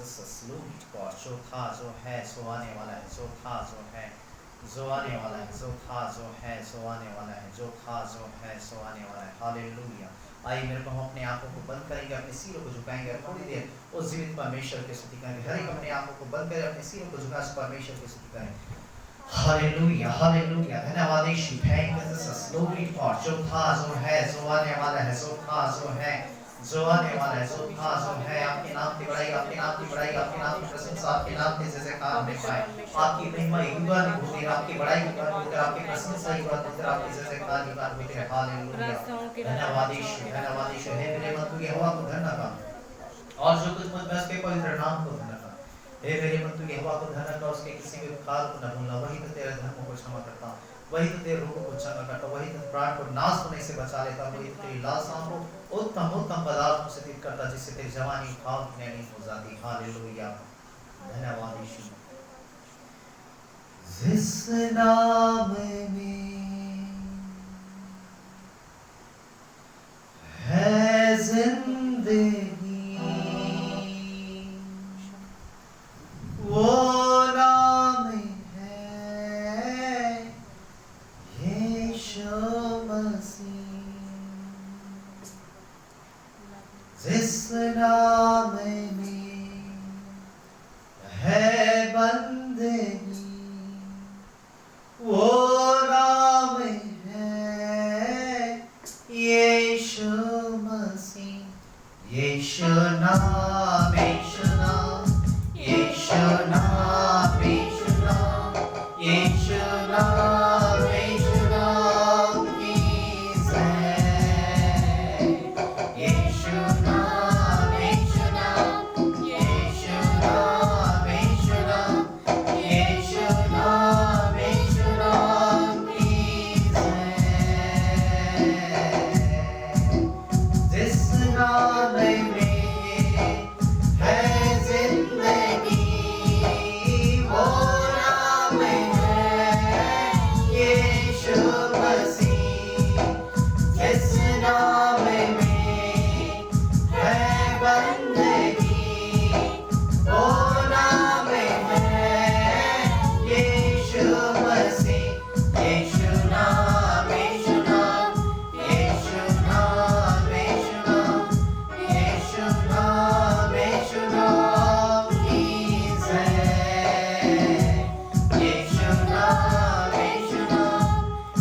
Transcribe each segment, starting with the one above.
सस्लूट को जो था जो है जो आने वाला है, जो था जो है जो आने वाला है, जो था जो है जो आने वाला है, जो था जो है जो आने वाला है। हालेलुया। आइए मेरे को हम अपने आंखों को बंद करेंगे, अपने सिरों को झुकाएंगे और थोड़ी देर उस जीवित परमेश्वर की स्तुति करेंगे। हर एक अपने आंखों को बंद करें, अपने सिरों को झुका परमेश्वर की स्तुति करें। Hallelujah hallelujah. धन्यवाद यीशु। Thank you Jesus. Glory God. जो था जो है जो आने वाला है, जो था जो है जो आने वाला है, जो था जो है। आपके नाम की बड़ाई, आपके नाम की बड़ाई, आपके नाम की प्रशंसा, आपके नाम की जयकार हमने पाए। आपकी महिमा युगान होती है, आपकी बड़ाई युगान होती है, आपकी प्रशंसा युगान होती है, आपकी जयकार युगान होती है। हालेलुया। धन्यवाद यीशु, धन्यवाद यीशु। हे मेरे मन तू यहोवा को धन्य कर और जो कुछ मुझ में उसके पवित्र नाम को धन्य कर। हे मेरे मन तू यहोवा को धन्य कर, उसके किसी भी उपकार को न भूलना। वही तो तेरे धर्मों को क्षमा करता, वही तो तेरे रोगों को चंगा करता, वही तो प्राण को नाश होने से बचा लेता, वही तो तेरी लाशों को उत्तम उत्तम पदार्थों से तीत करता, जिससे तेरी जवानी खाव नहीं हो जाती। हालेलुया। धन्यवाद यीशु। जिस नाम में है जिंदगी, वो नाम है यीशु मसीह। जिस नाम में है बंदगी, वो नाम है यीशु मसीह। यीशु नाम, यीशु नाम, यीशु नाम, यीशु नाम, यीशु नाम, यीशु नाम की जय। यीशु नाम, यीशु नाम, यीशु नाम, यीशु नाम, यीशु नाम, यीशु नाम की जय। जिस नाम में है जिंदगी, वो नाम है यीशु मसीह। जिस नाम में है बंदगी, वो नाम है यीशु मसीह। यीशु नाम, यीशु नाम, यीशु नाम, यीशु नाम, यीशु नाम, यीशु नाम की जय। यीशु नाम, यीशु नाम,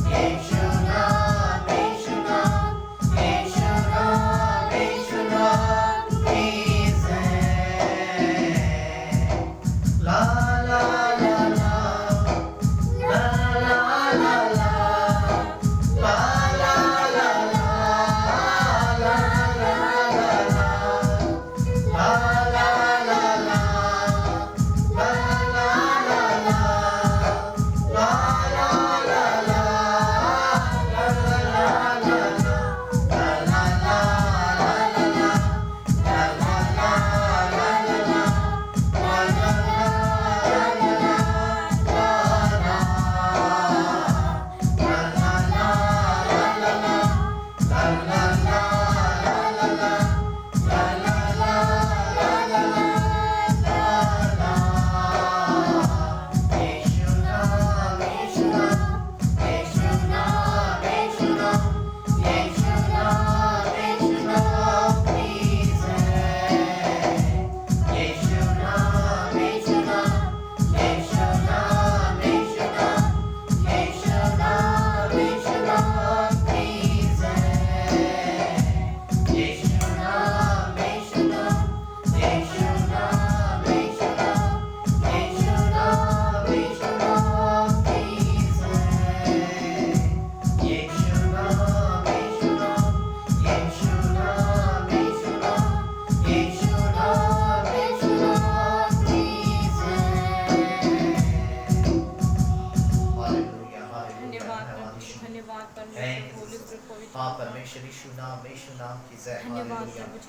यीशु नाम, यीशु नाम, यीशु नाम, यीशु नाम की जय। ला ला ला ला, ला ला ला ला, ला ला ला ला, ला ला ला ला, ला ला ला ला, ला ला ला ला, ला ला ला ला, ला ला ला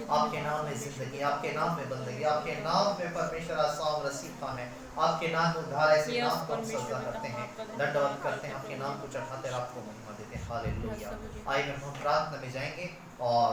आपके नाम में जिंदगी, आपके नाम में बंदगी, आपके नाम में परमेश्वर आसाम रसीफा है। आपके नाम में उद्धार, ऐसे नाम को हम सजदा करते हैं, दंडवत करते हैं, आपके नाम को चढ़ाते हैं, आपको महिमा देते हैं। हालेलुया। आइए हम प्रार्थना में जाएंगे और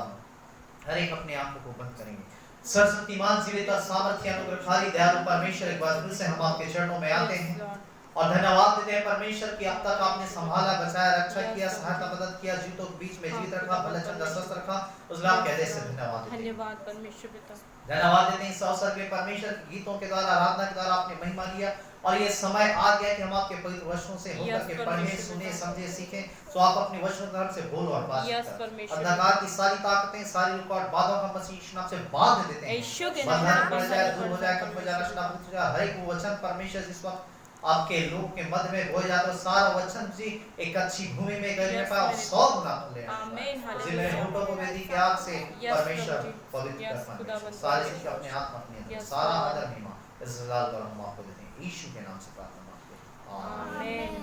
हर एक अपने आंखों को बंद करेंगे। सर्वशक्तिमान जीवित और सामर्थ्य अनुग्रहकारी दयालु परमेश्वर, एक बार फिर से हम आपके चरणों में आते हैं और धन्यवाद देते हैं परमेश्वर कि अब तक आपने संभाला, बचाया, रक्षा किया, सहायता मदद किया, जीतों के बीच में जीवित रखा, भला चंगा स्वस्थ रखा। उस लाभ कहते से धन्यवाद परमेश्वर पिता। धन्यवाद देते हैं इस अवसर पे परमेश्वर के गीतों के द्वारा, आराधना के द्वारा आपने महिमा लिया और ये समय आ गया कि हम आपके पवित्र वचनों से होकर के पढ़ें, सुने, समझे, सीखें। तो आप अपने वचनों के तरफ से बोलो और बात करें। अंधकार की सारी ताकतें, सारी रुकावट बाधाओं का मसीह यीशु नाम से बांध देते हैं। बंधन पड़ जाए, दूर हो जाए, खत्म हो जाए, नष्ट हो जाए, हर एक वो वचन परमेश्वर जिस वक्त आपके लोग के मध्य में बोल जाता है, सारा वचन जी एक अच्छी भूमि में गलने पाए और 100 गुना फले। जी मेरे होठों को वेदी के आग से परमेश्वर पवित्र कर पाए। सारे चीज अपने हाथ में अपने सारा आदर महिमा इस जलाल पर हम आपको देते हैं, यीशु के नाम से प्रार्थना मांगते हैं, आमीन।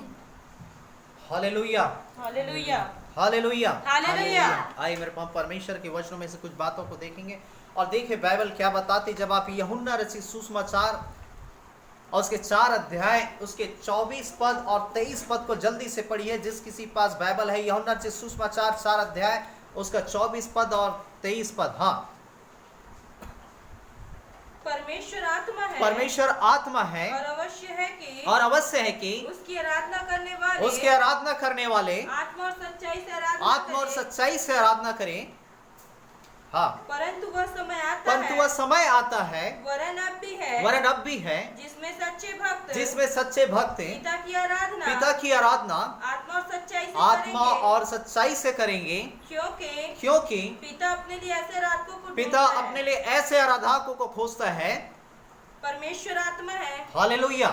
Hallelujah, hallelujah, hallelujah, hallelujah. आइए मेरे पास परमेश्वर के वचनों में से कुछ बातों को देखेंगे और देखिए बाइबल क्या बताती। जब आप यूहन्ना रचित सुसमाचार और उसके 4 अध्याय उसके 24 पद और 23 पद को जल्दी से पढ़िए। जिस किसी पास बाइबल है, यूहन्ना रचित सुसमाचार 4 अध्याय उसका 24 पद और 23 पद। हाँ, परमेश्वर आत्मा है, परमेश्वर आत्मा है और अवश्य है कि उसकी आराधना करने वाले आत्मा और सच्चाई से आराधना करें। हाँ, परंतु वह समय आता है, वरन अब भी है जिसमें सच्चे भक्त पिता की आराधना आत्मा और सच्चाई से करेंगे, क्योंकि पिता अपने लिए ऐसे आराधकों को खोजता है। परमेश्वर आत्मा है। Hallelujah,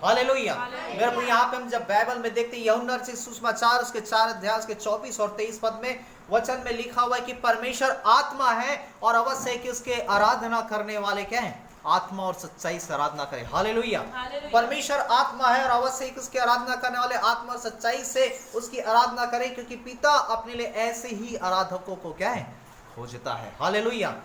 hallelujah. मेरे को यहाँ पे हम जब बाइबल में देखते हैं यूहन्ना रचित सुसमाचार उसके 4 अध्याय उसके 24 और 23 पद में वचन में लिखा हुआ है कि परमेश्वर आत्मा है और अवश्य है कि उसके आराधना करने वाले क्या हैं? आत्मा और सच्चाई से आराधना करें। हालेलुया। परमेश्वर आत्मा है और अवश्य ही उसकी आराधना करने वाले आत्मा और सच्चाई से उसकी आराधना करें, क्योंकि पिता अपने लिए ऐसे ही आराधकों को क्या है? खोजता है। हालेलुया।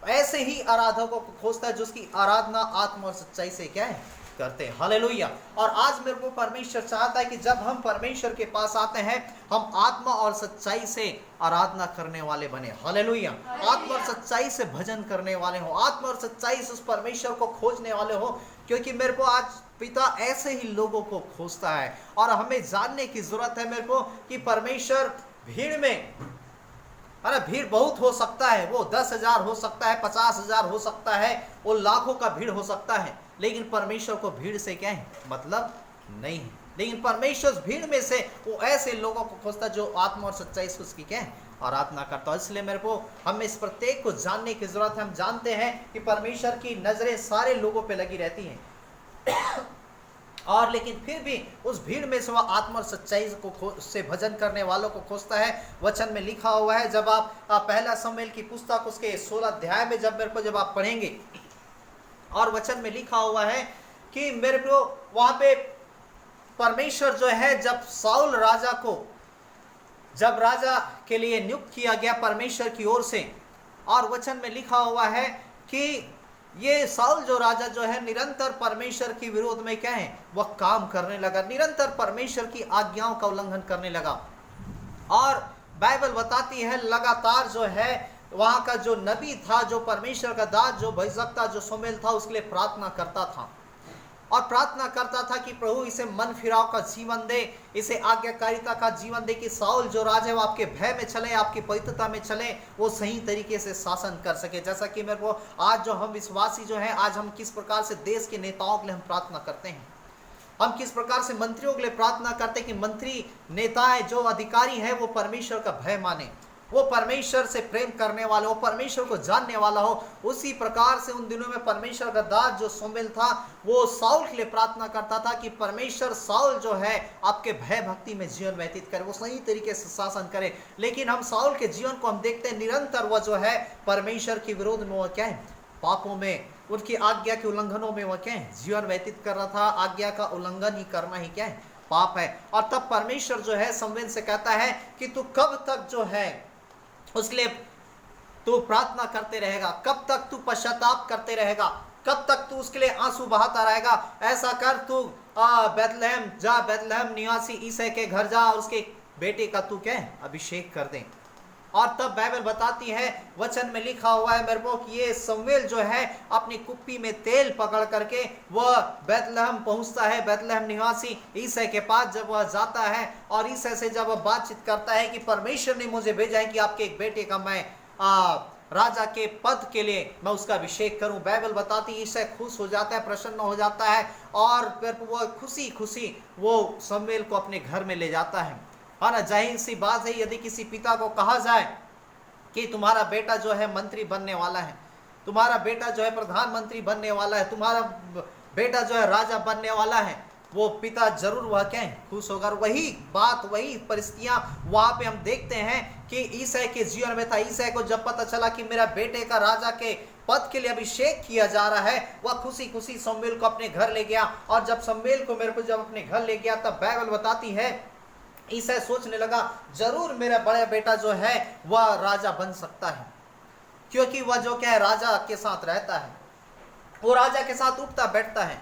ऐसे ही आराधकों को खोजता है जो उसकी आराधना आत्मा और सच्चाई से क्या है? करते हैं। हालेलुया। और आज मेरे को परमेश्वर चाहता है कि जब हम परमेश्वर के पास आते हैं हम आत्मा और सच्चाई से आराधना करने वाले बने। हालेलुया। आत्मा और सच्चाई से भजन करने वाले हो, आत्मा और सच्चाई से उस परमेश्वर को खोजने वाले हो, क्योंकि मेरे को आज पिता ऐसे ही लोगों को खोजता है। और हमें जानने की जरूरत है मेरे को कि परमेश्वर भीड़ में, अरे भीड़ बहुत हो सकता है, वो 10,000 हो सकता है, 50,000 हो सकता है, वो लाखों का भीड़ हो सकता है, लेकिन परमेश्वर को भीड़ से क्या है मतलब नहीं है। लेकिन परमेश्वर भीड़ में से वो ऐसे लोगों को खोजता जो आत्मा और सच्चाई से उसकी क्या है? आराधना करता है। इसलिए मेरे को हमें इस प्रत्येक को जानने की जरूरत है। हम जानते हैं कि परमेश्वर की नजरें सारे लोगों पे लगी रहती हैं और लेकिन फिर भी उस भीड़ में से वह आत्मा और सच्चाई को से भजन करने वालों को खोजता है। वचन में लिखा हुआ है, जब आप पहला शमूएल की पुस्तक उसके 16 अध्याय में जब आप पढ़ेंगे और वचन में लिखा हुआ है कि मेरे को वहां पे परमेश्वर जो है जब साउल राजा को जब राजा के लिए नियुक्त किया गया परमेश्वर की ओर से, और वचन में लिखा हुआ है कि ये साउल जो राजा जो है निरंतर परमेश्वर के विरोध में क्या है? वह काम करने लगा, निरंतर परमेश्वर की आज्ञाओं का उल्लंघन करने लगा। और बाइबल बताती है लगातार जो है वहां का जो नबी था, जो परमेश्वर का दास, जो भविष्यवक्ता, जो शमूएल था, उसके लिए प्रार्थना करता था और प्रार्थना करता था कि प्रभु इसे मन फिराव का जीवन दे, इसे आज्ञाकारिता का जीवन दे, कि साउल जो राजा है वो आपके भय में चले, आपकी पवित्रता में चले, वो सही तरीके से शासन कर सके। जैसा कि मेरे को आज जो हम विश्वासी जो हैं, आज हम किस प्रकार से देश के नेताओं के लिए हम प्रार्थना करते हैं, हम किस प्रकार से मंत्रियों के लिए प्रार्थना करते हैं कि मंत्री नेताएं जो अधिकारी हैं वो परमेश्वर का भय माने, वो परमेश्वर से प्रेम करने वाला हो, परमेश्वर को जानने वाला हो। उसी प्रकार से उन दिनों में परमेश्वर का दास जो शमूएल था वो साउल के लिए प्रार्थना करता था कि परमेश्वर साउल जो है आपके भय भक्ति में जीवन व्यतीत करे, वो सही तरीके से शासन करे। लेकिन हम साउल के जीवन को हम देखते हैं निरंतर वह जो है परमेश्वर के विरोध में वह क्या है? पापों में, उनकी आज्ञा के उल्लंघनों में वह क्या है? जीवन व्यतीत कर रहा था। आज्ञा का उल्लंघन ही करना ही क्या है? पाप है। और तब परमेश्वर जो है शमूएल से कहता है कि तू कब तक जो है उसके लिए तू प्रार्थना करते रहेगा, कब तक तू पश्चाताप करते रहेगा, कब तक तू उसके लिए आंसू बहाता रहेगा? ऐसा कर, तू बैतलहम जा, बैतलहम निवासी ईसाई के घर जा और उसके बेटे का तू क्या है? अभिषेक कर दे। और तब बाइबल बताती है, वचन में लिखा हुआ है मेरे को कि ये शमूएल जो है अपनी कुप्पी में तेल पकड़ करके वह बैतलहम पहुंचता है। बैतलहम निवासी ईसाई के पास जब वह जाता है और ईसाई से जब वह बातचीत करता है कि परमेश्वर ने मुझे भेजा है कि आपके एक बेटे का मैं राजा के पद के लिए मैं उसका अभिषेक करूं। बाइबल बताती है ईसाई खुश हो जाता है, प्रसन्न हो जाता है और फिर वो खुशी खुशी वो शमूएल को अपने घर में ले जाता है ना। जाहिर सी बात है, यदि किसी पिता को कहा जाए कि तुम्हारा बेटा जो है मंत्री बनने वाला है, तुम्हारा बेटा जो है प्रधानमंत्री बनने वाला है, तुम्हारा बेटा जो है राजा बनने वाला है, वो पिता जरूर वह क्या है खुश होगा। वही बात, वही परिस्थितियां वहां पे हम देखते हैं कि ईसाई के जीवन में था। ईसाई को जब पता चला कि मेरा बेटे का राजा के पद के लिए अभिषेक किया जा रहा है, वह खुशी खुशी शमूएल को अपने घर ले गया। और जब शमूएल को मेरे को जब अपने घर ले गया, तब बाइबल बताती है ईसाई सोचने लगा जरूर मेरा बड़ा बेटा जो है वह राजा बन सकता है, क्योंकि वह जो क्या है राजा के साथ रहता है, वो राजा के साथ उठता बैठता है,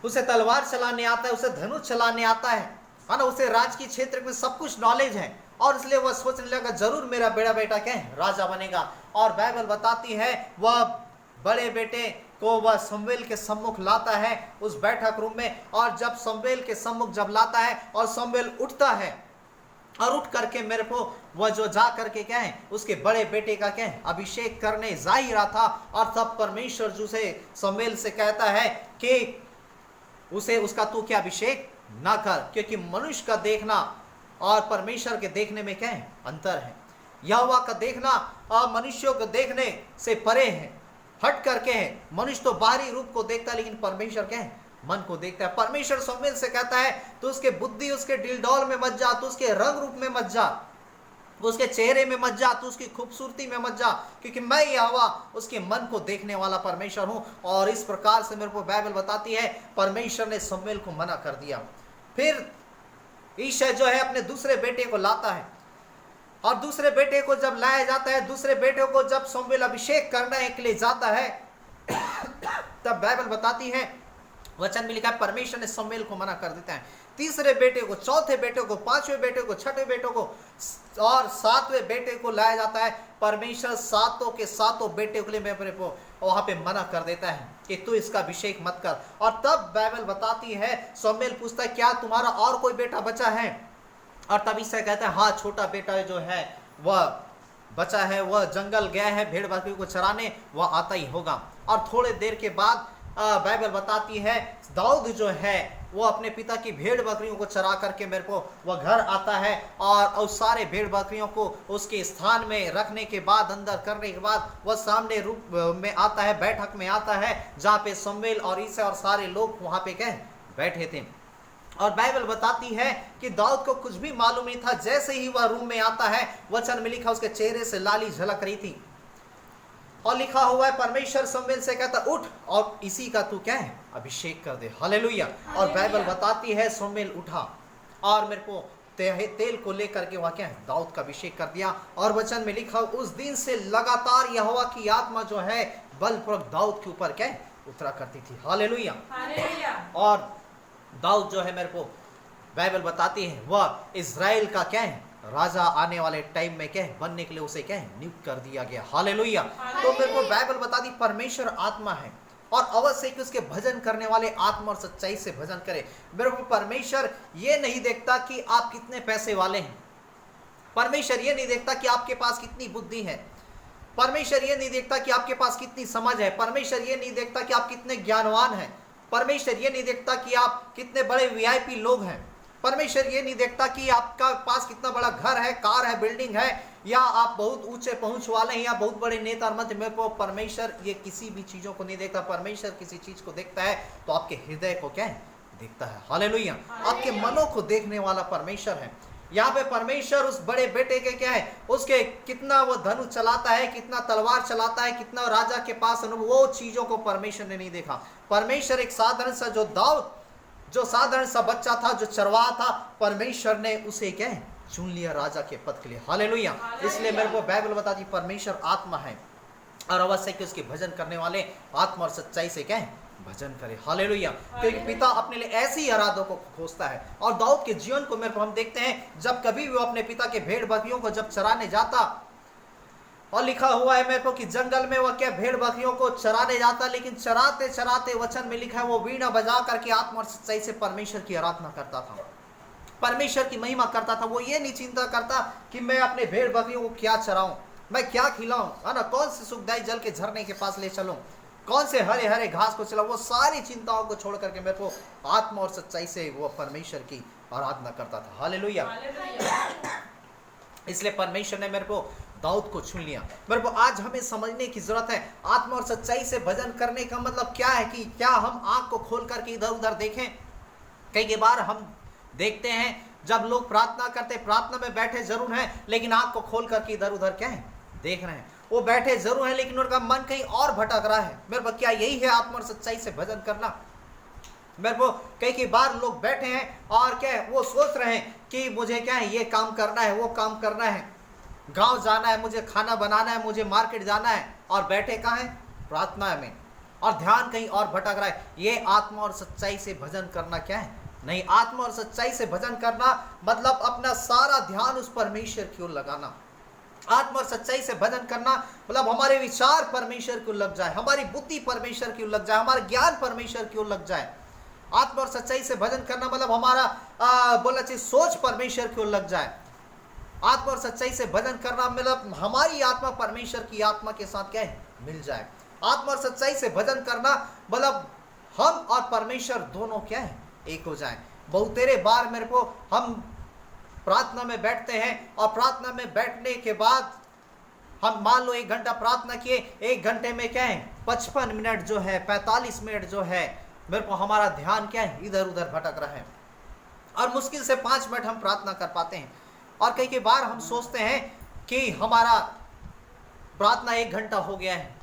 उसे तलवार चलाने आता है, उसे धनुष चलाने आता है ना, उसे राजकीय क्षेत्र में सब कुछ नॉलेज है। और इसलिए वह सोचने लगा जरूर मेरा बड़ा बेटा क्या है राजा बनेगा। और बाइबल बताती है वह बड़े बेटे को वह शमूएल के सम्मुख लाता है उस बैठक रूम में। और जब शमूएल के सम्मुख जब लाता है और शमूएल उठता है और उठ करके मेरे को वह जो जा करके क्या है उसके बड़े बेटे का क्या है अभिषेक करने जा ही रहा था। और तब परमेश्वर जो से शमूएल से कहता है कि उसे उसका तू क्या अभिषेक ना कर, क्योंकि मनुष्य का देखना और परमेश्वर के देखने में क्या है अंतर है। यहोवा का देखना और मनुष्यों को देखने से परे है, हट करके है। मनुष्य तो बाहरी रूप को देखता है, लेकिन परमेश्वर क्या है मन को देखता है। परमेश्वर शमूएल से कहता है तो उसके बुद्धि उसके डिलडौल में मत जा, तो उसके रंग रूप में मत जा, उसके चेहरे में मत जा, तो उसकी खूबसूरती में मत जा, क्योंकि मैं यहोवा उसके मन को देखने वाला परमेश्वर हूं। और इस प्रकार से मेरे को बाइबल बताती है परमेश्वर ने शमूएल को मना कर दिया। फिर ईसाई जो है अपने दूसरे बेटे को लाता है और दूसरे बेटे को जब लाया जाता है, दूसरे बेटे को जब शमूएल अभिषेक करने के लिए जाता है तब बाइबल बताती है वचन में लिखा है परमेश्वर ने शमूएल को मना कर देता है। तीसरे बेटे को, चौथे बेटे को, पांचवें बेटे को, छठे बेटे को और सातवें बेटे को लाया जाता है। परमेश्वर सातों के सातों बेटे के लिए मेरे को वहां पे मना कर देता है कि तू इसका अभिषेक मत कर। और तब बाइबल बताती है शमूएल पूछता है क्या तुम्हारा और कोई बेटा बचा है? और तब ईसाई कहता है हाँ छोटा बेटा जो है वह बचा है, वह जंगल गया है भेड़ बकरी को चराने, वह आता ही होगा। और थोड़े देर के बाद बाइबल बताती है दाऊद जो है वो अपने पिता की भेड़ बकरियों को चरा करके मेरे को वह घर आता है और उस सारे भेड़ बकरियों को उसके स्थान में रखने के बाद, अंदर करने के बाद वह सामने रूप में आता है, बैठक में आता है जहाँ पे शमूएल और ईसाई और सारे लोग वहाँ पे क्या बैठे थे। और बाइबल बताती है कि दाऊद को कुछ भी मालूम नहीं था, जैसे ही वह रूम में आता है वचन में लिखा उसके चेहरे से लाली झलक रही थी और लिखा हुआ है परमेश्वर शमूएल से कहता उठ और इसी का तू क्या है अभिषेक कर दे। हालेलुया। और बाइबल बताती है शमूएल उठा और मेरे को तेल को लेकर के वहां क्या है दाऊद का अभिषेक कर दिया। और वचन में लिखा उस दिन से लगातार यहोवा की आत्मा जो है बलपूर्वक दाऊद के ऊपर क्या है उतरा करती थी। हालेलुया। और दाऊद जो है मेरे को बाइबल बताती है वह इजराइल का क्या है राजा आने वाले टाइम में क्या है बनने के लिए उसे क्या है नियुक्त कर दिया गया। हालेलुया। तो मेरे को बाइबल बताती परमेश्वर आत्मा है और अवश्य कि उसके भजन करने वाले आत्मा और सच्चाई से भजन करे। मेरे को परमेश्वर ये नहीं देखता कि आप कितने पैसे वाले हैं, परमेश्वर ये नहीं देखता कि आपके पास कितनी बुद्धि है, परमेश्वर ये नहीं देखता कि आपके पास कितनी समझ है, परमेश्वर ये नहीं देखता कि आप कितने ज्ञानवान हैं, परमेश्वर ये नहीं देखता कि आप कितने बड़े वीआईपी लोग हैं, परमेश्वर ये नहीं देखता कि आपका पास कितना बड़ा घर है, कार है, बिल्डिंग है, या आप बहुत ऊंचे पहुंच वाले हैं या बहुत बड़े नेता मंत्री में। परमेश्वर ये किसी भी चीजों को नहीं देखता। परमेश्वर किसी चीज को देखता है तो आपके हृदय को क्या है देखता है। हालेलुया। आपके मनों को देखने वाला परमेश्वर है। यहाँ पे परमेश्वर उस बड़े बेटे के क्या है उसके कितना वो धनुष चलाता है, कितना तलवार चलाता है, कितना राजा के पास अनुभव, वो चीजों को परमेश्वर ने नहीं देखा। परमेश्वर एक साधारण सा जो दाऊद जो साधारण सा बच्चा था, जो चरवाहा था, परमेश्वर ने उसे क्या है चुन लिया राजा के पद के लिए। हालेलुया। इसलिए मेरे को बाइबल बताती परमेश्वर आत्मा है और अवश्य कि उसके भजन करने वाले आत्मा और सच्चाई से क्या है भजन करे। हालेलुया। क्योंकि पिता अपने लिए ऐसी आराधना को खोजता है। और दाऊद के जीवन को मेरे को हम देखते हैं, जब कभी भी वो अपने पिता के भेड़ बकरियों को जब चराने जाता, और लिखा हुआ है मेरे को कि जंगल में वह क्या भेड़ बकरियों को चराने जाता, लेकिन चराते चराते वचन में लिखा है वो वीणा बजा करके आत्मा और सच्चाई से परमेश्वर की आराधना करता था, परमेश्वर की महिमा करता था। वो ये नहीं चिंता करता कि मैं अपने भेड़ बकरियों को क्या चराऊं, मैं क्या खिलाऊं, है ना, कौन से सुखदायी जल के झरने के पास ले चलूं, कौन से हरे हरे घास को चलाऊं। वो सारी चिंताओं को छोड़ करके मेरे को आत्मा और सच्चाई से वो परमेश्वर की आराधना करता था। हालेलुया। इसलिए परमेश्वर ने मेरे को दाऊद को चुन लिया। मेरे को आज हमें समझने की जरूरत है, आत्मा और सच्चाई से भजन करने का मतलब क्या है, कि क्या हम आंख को खोल करके इधर उधर देखें। कई बार हम देखते हैं जब लोग प्रार्थना करते, प्रार्थना में बैठे जरूर हैं, लेकिन आंख को खोल करके इधर उधर क्या है देख रहे हैं। वो बैठे जरूर हैं, लेकिन उनका मन कहीं और भटक रहा है। मेरे को क्या यही है आत्मा और सच्चाई से भजन करना? मेरे को कई बार लोग बैठे हैं और क्या है, वो सोच रहे हैं कि मुझे क्या है ये काम करना है, वो काम करना है, गांव जाना है, मुझे खाना बनाना है, मुझे मार्केट जाना है, और बैठे कहाँ हैं? प्रार्थना में, और ध्यान कहीं और भटक रहा है। ये आत्मा और सच्चाई से भजन करना क्या है? नहीं। आत्मा और सच्चाई से भजन करना मतलब अपना सारा ध्यान उस परमेश्वर की ओर लगाना। आत्मा और सच्चाई से भजन करना मतलब हमारे विचार परमेश्वर की ओर लग जाए, हमारी बुद्धि परमेश्वर की ओर लग जाए, हमारा ज्ञान परमेश्वर की ओर लग जाए। आत्मा और सच्चाई से भजन करना मतलब हमारा बोला चाहिए सोच परमेश्वर की ओर लग जाए। आत्मा और सच्चाई से भजन करना मतलब हमारी आत्मा परमेश्वर की आत्मा के साथ क्या है मिल जाए। आत्मा और सच्चाई से भजन करना मतलब हम और परमेश्वर दोनों क्या है एक हो जाए। बहुतेरे बार मेरे को हम प्रार्थना में बैठते हैं, और प्रार्थना में बैठने के बाद हम मान लो 1 घंटा प्रार्थना किए, 1 घंटे में क्या है 55 मिनट जो है, 45 मिनट जो है, मेरे को हमारा ध्यान क्या है इधर उधर भटक रहा है, और मुश्किल से 5 मिनट हम प्रार्थना कर पाते हैं। और कई बार हम सोचते हैं कि हमारा प्रार्थना 1 घंटा हो गया है,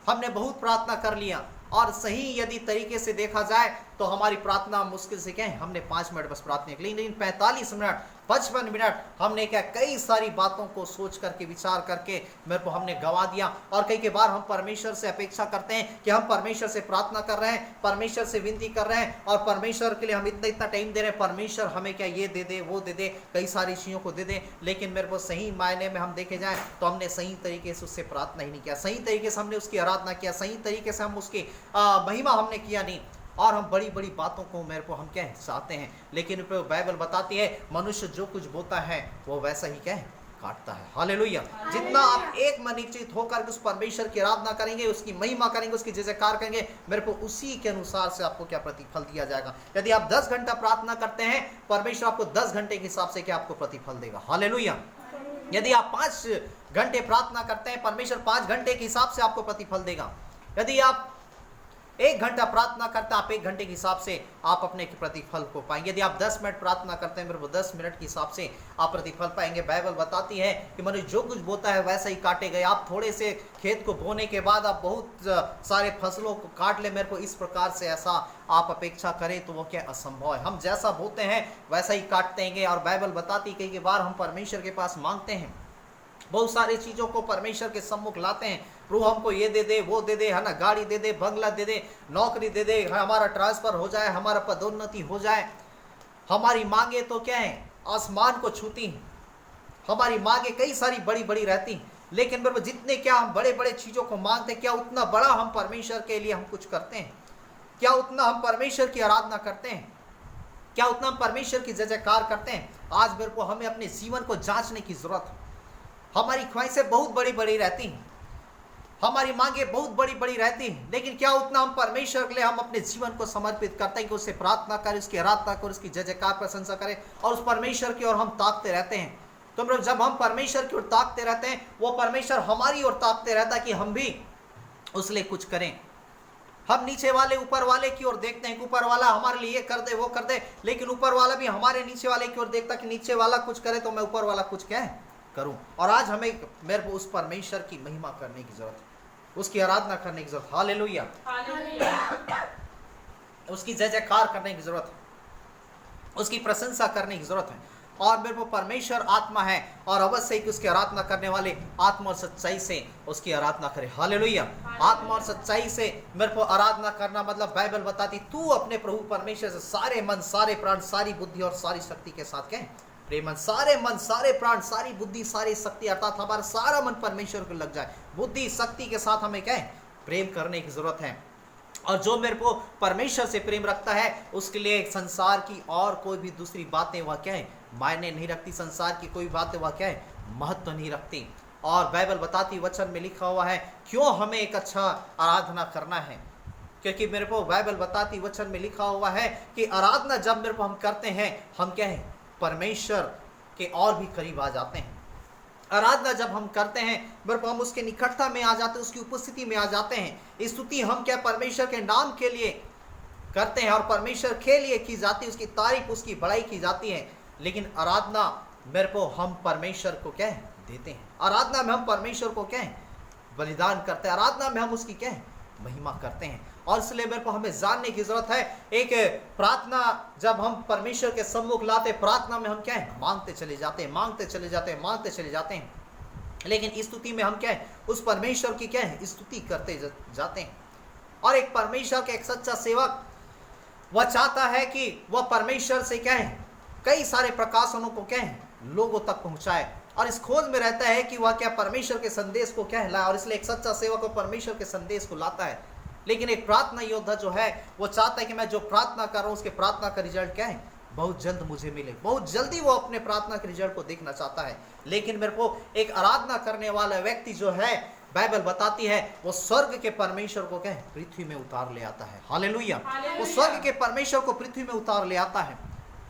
हमने बहुत प्रार्थना कर लिया, और सही यदि तरीके से देखा जाए तो हमारी प्रार्थना मुश्किल से क्या है हमने 5 मिनट बस प्रार्थना की, लेकिन 45 मिनट 55 मिनट हमने क्या कई सारी बातों को सोच करके विचार करके मेरे को हमने गवा दिया। और कई बार हम परमेश्वर से अपेक्षा करते हैं कि हम परमेश्वर से प्रार्थना कर रहे हैं, परमेश्वर से विनती कर रहे हैं, और परमेश्वर के लिए हम इतना टाइम दे रहे हैं, परमेश्वर हमें क्या ये दे दे वो दे दे, कई सारी चीज़ों को दे दे, लेकिन मेरे को सही मायने में हम देखे जाए तो हमने सही तरीके से उससे प्रार्थना ही नहीं किया, सही तरीके से हमने उसकी आराधना किया, सही तरीके से हम उसकी महिमा हमने किया नहीं। और हम बड़ी बड़ी बातों को मेरे को हम क्या है चाहते हैं, लेकिन बाइबल बताती है मनुष्य जो कुछ बोता है वो वैसा ही क्या है काटता है। हालेलुया। जितना आप एक मन निश्चित होकर उस परमेश्वर की आराधना करेंगे, उसकी महिमा करेंगे, उसकी जय जयकार करेंगे, मेरे को उसी के अनुसार से आपको क्या प्रतिफल दिया जाएगा। यदि आप 10 घंटा प्रार्थना करते हैं, परमेश्वर आपको 10 घंटे के हिसाब से क्या आपको प्रतिफल देगा। हालेलुया। यदि आप 5 घंटे प्रार्थना करते हैं, परमेश्वर 5 घंटे के हिसाब से आपको प्रतिफल देगा। यदि आप 1 घंटा प्रार्थना करते हैं, आप 1 घंटे के हिसाब से आप अपने प्रतिफल को पाएंगे। यदि आप 10 मिनट प्रार्थना करते हैं, मेरे को 10 मिनट के हिसाब से आप प्रतिफल पाएंगे। बाइबल बताती है कि मनुष्य जो कुछ बोता है वैसा ही काटेगा। आप थोड़े से खेत को बोने के बाद आप बहुत सारे फसलों को काट ले, मेरे को इस प्रकार से ऐसा आप अपेक्षा करें तो वो क्या असंभव है। हम जैसा बोते हैं वैसा ही काटते हैं। और बाइबल बताती कई बार हम परमेश्वर के पास मांगते हैं, बहुत सारी चीज़ों को परमेश्वर के सम्मुख लाते हैं, प्रभु हमको ये दे दे वो दे दे, है ना, गाड़ी दे दे, बंगला दे दे, नौकरी दे दे, हमारा ट्रांसफर हो जाए, हमारा पदोन्नति हो जाए। हमारी मांगे तो क्या है आसमान को छूती हैं, हमारी मांगे कई सारी बड़ी बड़ी रहती हैं, लेकिन मेरे जितने क्या हम बड़े बड़े चीज़ों को मांगते हैं, क्या उतना बड़ा हम परमेश्वर के लिए हम कुछ करते हैं? क्या उतना हम परमेश्वर की आराधना करते हैं? क्या उतना हम परमेश्वर की जय जयकार करते हैं? आज मेरे को हमें अपने जीवन को जांचने की जरूरत है। हमारी ख्वाहिशें बहुत बड़ी बड़ी रहती हैं, हमारी मांगे बहुत बड़ी बड़ी रहती हैं, लेकिन क्या उतना हम परमेश्वर के लिए हम अपने जीवन को समर्पित करते हैं कि उससे प्रार्थना करें, उसकी आराधना करें, उसकी जय जयकार प्रशंसा करें, और उस परमेश्वर की ओर हम ताकते रहते हैं। तो जब हम परमेश्वर की ओर ताकते रहते हैं, वो परमेश्वर हमारी ओर ताकते रहता है कि हम भी उस लिए कुछ करें। हम नीचे वाले ऊपर वाले की ओर देखते हैं कि ऊपर वाला हमारे लिए ये कर दे वो कर दे, लेकिन ऊपर वाला भी हमारे नीचे वाले की ओर देखता कि नीचे वाला कुछ करे तो मैं ऊपर वाला कुछ क्या है करूं। और आज हमें मेरे को उस परमेश्वर की महिमा करने की जरूरत है, उसकी आराधना करने की जरूरत। हालेलुया। उसकी जय जयकार करने की जरूरत है, उसकी प्रशंसा करने की जरूरत है। और मेरे को परमेश्वर आत्मा है और अवश्य ही उसकी आराधना करने वाले आत्मा और सच्चाई से उसकी आराधना करे। हालेलुया। आत्मा और सच्चाई से मेरे को आराधना करना मतलब बाइबल बताती तू अपने प्रभु परमेश्वर से सारे मन, सारे प्राण, सारी बुद्धि और सारी शक्ति के साथ कहें प्रेम। सारे मन, सारे प्राण, सारी बुद्धि, सारी शक्ति, अर्थात हमारा सारा मन परमेश्वर को लग जाए। बुद्धि शक्ति के साथ हमें कहें प्रेम करने की जरूरत है। और जो मेरे को परमेश्वर से प्रेम रखता है उसके लिए संसार की और कोई भी दूसरी बातें वह क्या है मायने नहीं रखती। संसार की कोई बातें वह क्या है महत्व नहीं रखती। और बाइबल बताती, वचन में लिखा हुआ है क्यों हमें एक अच्छा आराधना करना है, क्योंकि मेरे को बाइबल बताती, वचन में लिखा हुआ है कि आराधना जब मेरे को हम करते हैं हम क्या है परमेश्वर के और भी करीब आ जाते हैं। आराधना जब हम करते हैं मेरे को हम उसके निकटता में आ जाते हैं, उसकी उपस्थिति में आ जाते हैं। स्तुति हम क्या परमेश्वर के नाम के लिए करते हैं और परमेश्वर के लिए की जाती है, उसकी तारीफ, उसकी बड़ाई की जाती है। लेकिन आराधना मेरे को हम परमेश्वर को क्या है देते हैं। आराधना में हम परमेश्वर को क्या है बलिदान करते हैं। आराधना में हम उसकी क्या है महिमा करते हैं। और इसलिए मेरे को हमें जानने की जरूरत है, एक प्रार्थना जब हम परमेश्वर के सम्मुख लाते, प्रार्थना में हम क्या है मांगते चले जाते हैं, मांगते चले जाते हैं, मांगते चले जाते हैं। लेकिन स्तुति में हम क्या है उस परमेश्वर की क्या है स्तुति करते जाते हैं। और एक परमेश्वर का एक सच्चा सेवक वह चाहता है कि वह परमेश्वर से क्या है कई सारे प्रकाशनों को क्या है लोगों तक पहुंचाए, और इस खोज में रहता है कि वह क्या परमेश्वर के संदेश को क्या है लाए। और इसलिए एक सच्चा सेवक वो परमेश्वर के संदेश को लाता है। लेकिन एक प्रार्थना योद्धा जो है वो चाहता है कि मैं जो प्रार्थना कर रहा हूँ उसके प्रार्थना का रिजल्ट क्या है बहुत जल्द मुझे मिले। बहुत जल्दी वो अपने प्रार्थना के रिजल्ट को देखना चाहता है। लेकिन मेरे को एक आराधना करने वाला व्यक्ति जो है बाइबल बताती है वो स्वर्ग के परमेश्वर को क्या है पृथ्वी में उतार ले आता है। हालेलुया। वो स्वर्ग के परमेश्वर को पृथ्वी में उतार ले आता है।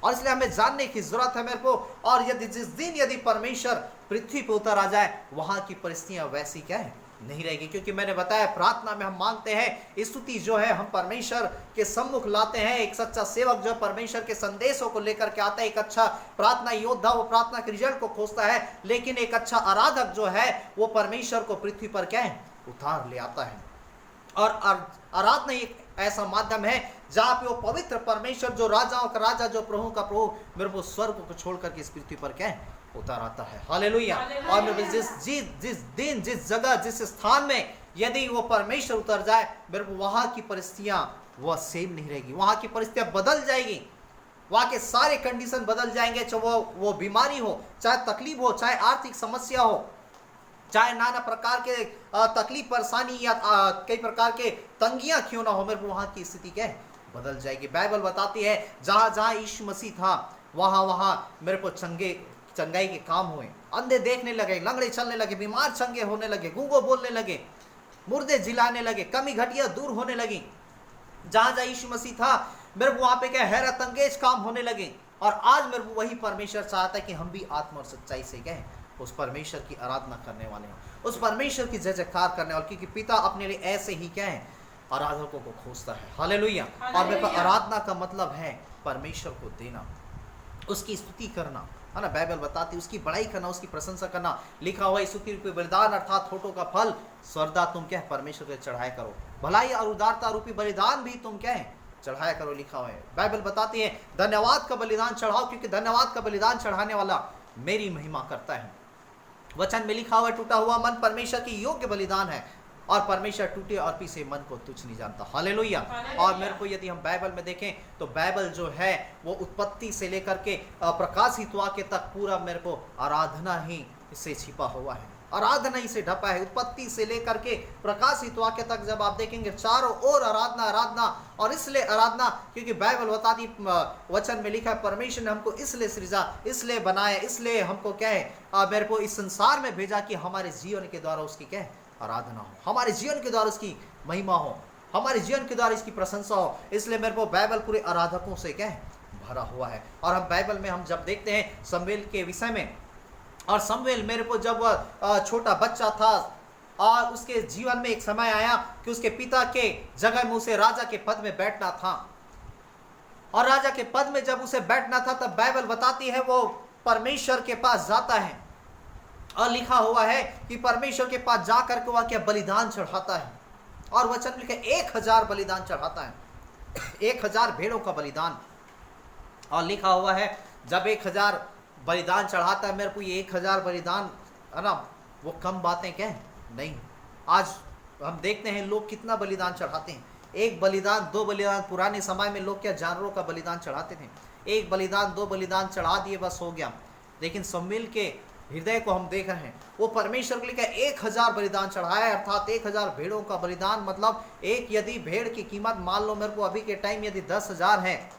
और इसलिए हमें जानने की जरूरत है मेरे को। और यदि जिस दिन यदि परमेश्वर पृथ्वी पर उतर आ जाए वहां की परिस्थितियां वैसी क्या है नहीं रहेगी, क्योंकि मैंने बताया प्रार्थना में हम मांगते हैं, स्तुति जो है हम परमेश्वर के सम्मुख लाते हैं। एक सच्चा सेवक जो परमेश्वर के संदेशों को लेकर के आता है, एक अच्छा प्रार्थना योद्धा वो प्रार्थना के रिजल्ट को खोजता है। लेकिन एक अच्छा आराधक जो है वो परमेश्वर को पृथ्वी पर क्या है उतार ले आता है। और आराधना एक ऐसा माध्यम है जहाँ पे वो पवित्र परमेश्वर जो राजाओं का राजा जो प्रभु का प्रभु मेरे को स्वर्ग को छोड़ करके इस पृथ्वी पर क्या है उतार आता है। हालेलुया। और जिस दिन जिस जगह जिस स्थान में यदि वो परमेश्वर उतर जाए मेरे को वहां की परिस्थितियां वह सेम नहीं रहेगी। वहां की परिस्थितियां बदल जाएगी, वहां के सारे कंडीशन बदल जाएंगे। चाहे वो बीमारी हो, चाहे तकलीफ हो, चाहे आर्थिक समस्या हो, चाहे नाना प्रकार के तकलीफ परेशानी या कई प्रकार के तंगियां क्यों ना हो, मेरे को वहां की स्थिति क्या है बदल जाएगी। बाइबल बताती है जहां जहां यीशु मसीह था वहां वहां मेरे को चंगाई के काम हुए, अंधे देखने लगे, लंगड़े चलने लगे, बीमार चंगे होने लगे, गूंगो बोलने लगे, मुर्दे जिलाने लगे, कमी घटिया दूर होने लगी। जहां जहां यीशु मसीह था मेरे को वहां पे क्या हैरत अंगेज काम होने लगे। और आज मेरे को वही परमेश्वर चाहता है कि हम भी आत्मा और सच्चाई से गए उस परमेश्वर की आराधना करने वाले हैं, उस परमेश्वर की जय जयकार करने वाले, क्योंकि पिता अपने लिए ऐसे ही क्या है आराधकों को खोजता है। हालेलुया। और मेरे को आराधना का मतलब है परमेश्वर को देना, उसकी स्तुति करना, है ना। बाइबल बताती उसकी बड़ाई करना, उसकी प्रशंसा करना। लिखा हुआ स्तुति रूपी बलिदान अर्थात होठों का फल स्वर्दा तुम क्या है परमेश्वर को चढ़ाया करो, भलाई और उदारता रूपी बलिदान भी तुम क्या है चढ़ाया करो। लिखा हुआ है बाइबल बताती है धन्यवाद का बलिदान चढ़ाओ, क्योंकि धन्यवाद का बलिदान चढ़ाने वाला मेरी महिमा करता है। वचन में लिखा हुआ टूटा हुआ मन परमेश्वर की योग्य बलिदान है, और परमेश्वर टूटे और पीसे मन को तुच्छ नहीं जानता। हालेलुया। और मेरे को यदि हम बाइबल में देखें तो बाइबल जो है वो उत्पत्ति से लेकर के प्रकाशित वाक्य तक पूरा मेरे को आराधना ही इससे छिपा हुआ है, आराधना ही से ढपा है। उत्पत्ति से लेकर के प्रकाशित वाक्य तक जब आप देखेंगे चारों ओर आराधना आराधना। और इसलिए आराधना क्योंकि बाइबल बताती वचन में लिखा है परमेश्वर ने हमको इसलिए सृजा, इसलिए बनाया, इसलिए हमको क्या है मेरे को इस संसार में भेजा कि हमारे जीवन के द्वारा उसकी क्या है आराधना हो, हमारे जीवन के द्वारा उसकी महिमा हो, हमारे जीवन के द्वारा इसकी प्रशंसा हो। इसलिए मेरे को बाइबल पूरे आराधकों से क्या है भरा हुआ है। और हम बाइबल में हम जब देखते हैं शमूएल के विषय में, और शमूएल मेरे को जब छोटा बच्चा था और उसके जीवन में एक समय आया कि उसके पिता के जगह में उसे राजा के पद में बैठना था, और राजा के पद में जब उसे बैठना था तब बाइबल बताती है वो परमेश्वर के पास जाता है, और लिखा हुआ है कि परमेश्वर के पास जाकर के वह क्या बलिदान चढ़ाता है। और वचन लिखा 1000 बलिदान चढ़ाता है, 1000 भेड़ों का बलिदान। और लिखा हुआ है जब 1000 बलिदान चढ़ाता है मेरे को ये 1000 बलिदान, है ना, वो कम बातें क्या है? नहीं। आज हम देखते हैं लोग कितना बलिदान चढ़ाते हैं। एक बलिदान, 2 बलिदान, पुराने समय में लोग क्या जानवरों का बलिदान चढ़ाते थे, एक बलिदान 2 बलिदान चढ़ा दिए बस हो गया। लेकिन शमूएल के हृदय को हम देख रहे हैं, वो परमेश्वर के लिए क्या 1000 बलिदान चढ़ाया, अर्थात 1000 भेड़ों का बलिदान। मतलब एक यदि भेड़ की कीमत मान लो मेरे को अभी के टाइम यदि 10,000 है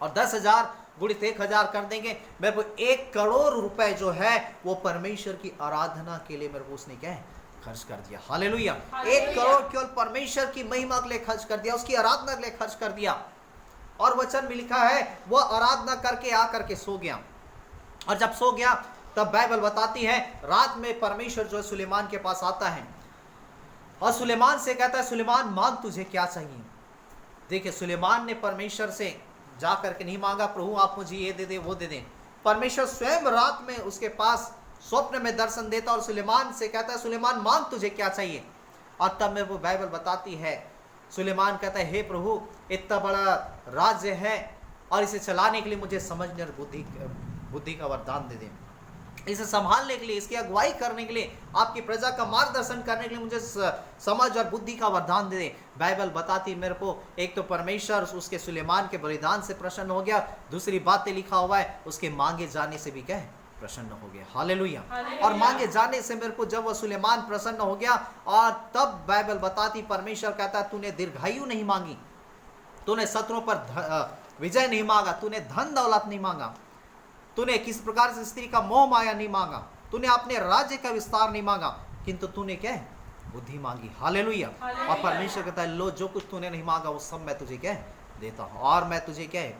और 10,000 गुणित 1000 कर देंगे, मेरे को 1 करोड़ रुपए जो है वो परमेश्वर की आराधना के लिए मेरे को उसने क्या है खर्च कर दिया। हालेलुया। 1 करोड़ केवल परमेश्वर की महिमा के लिए खर्च कर दिया, उसकी आराधना के लिए खर्च कर दिया। और वचन में लिखा है वह आराधना करके आकर के सो गया, और जब सो गया तब बाइबल बताती है रात में परमेश्वर जो है सुलेमान के पास आता है और सुलेमान से कहता है, सुलेमान मांग तुझे क्या चाहिए। देखिए सुलेमान ने परमेश्वर से जा करके नहीं मांगा प्रभु आप मुझे ये दे दे वो दे दे। परमेश्वर स्वयं रात में उसके पास स्वप्न में दर्शन देता और सुलेमान से कहता है सुलेमान मांग तुझे क्या चाहिए। और तब में वो बाइबल बताती है सुलेमान कहता है हे प्रभु इतना बड़ा राज्य है और इसे चलाने के लिए मुझे समझने और बुद्धि का वरदान दे दे, इसे संभालने के लिए, इसकी अगुवाई करने के लिए, आपकी प्रजा का मार्गदर्शन करने के लिए मुझे समझ और बुद्धि का वरदान दे दे। बाइबल बताती मेरे को एक तो परमेश्वर उसके सुलेमान के बलिदान से प्रसन्न हो गया, दूसरी बातें लिखा हुआ है उसके मांगे जाने से भी क्या है प्रसन्न हो गया। हालेलुया। और मांगे जाने से मेरे को जब वह सुलेमान प्रसन्न हो गया और तब बाइबल बताती परमेश्वर कहता तूने दीर्घायु नहीं मांगी, तूने शत्रुओं पर विजय नहीं मांगा, तूने धन दौलत नहीं मांगा, तूने किस प्रकार से स्त्री का मोह माया नहीं मांगा, तूने अपने राज्य का विस्तार नहीं मांगा, किंतु तूने क्या है बुद्धि मांगी। हालेलुया। और परमेश्वर कहता है लो जो कुछ तूने नहीं मांगा वो सब मैं तुझे क्या है देता हूँ, और मैं तुझे क्या है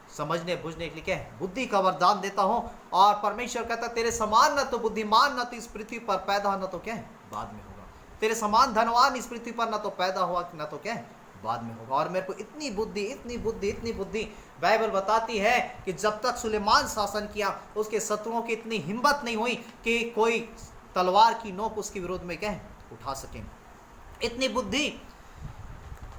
समझने बुझने के लिए क्या है बुद्धि का वरदान देता हूँ। और परमेश्वर कहता है तेरे समान न तो बुद्धिमान न तो इस पृथ्वी पर पैदा न तो क्या है बाद में होगा, तेरे समान धनवान इस पृथ्वी पर न तो पैदा हुआ न तो क्या है बाद में होगा। और मेरे को इतनी बुद्धि इतनी बुद्धि इतनी बुद्धि बाइबल बताती है कि जब तक सुलेमान शासन किया उसके शत्रुओं की इतनी हिम्मत नहीं हुई कि कोई तलवार की नोक उसके विरोध में क्या है उठा सके। इतनी बुद्धि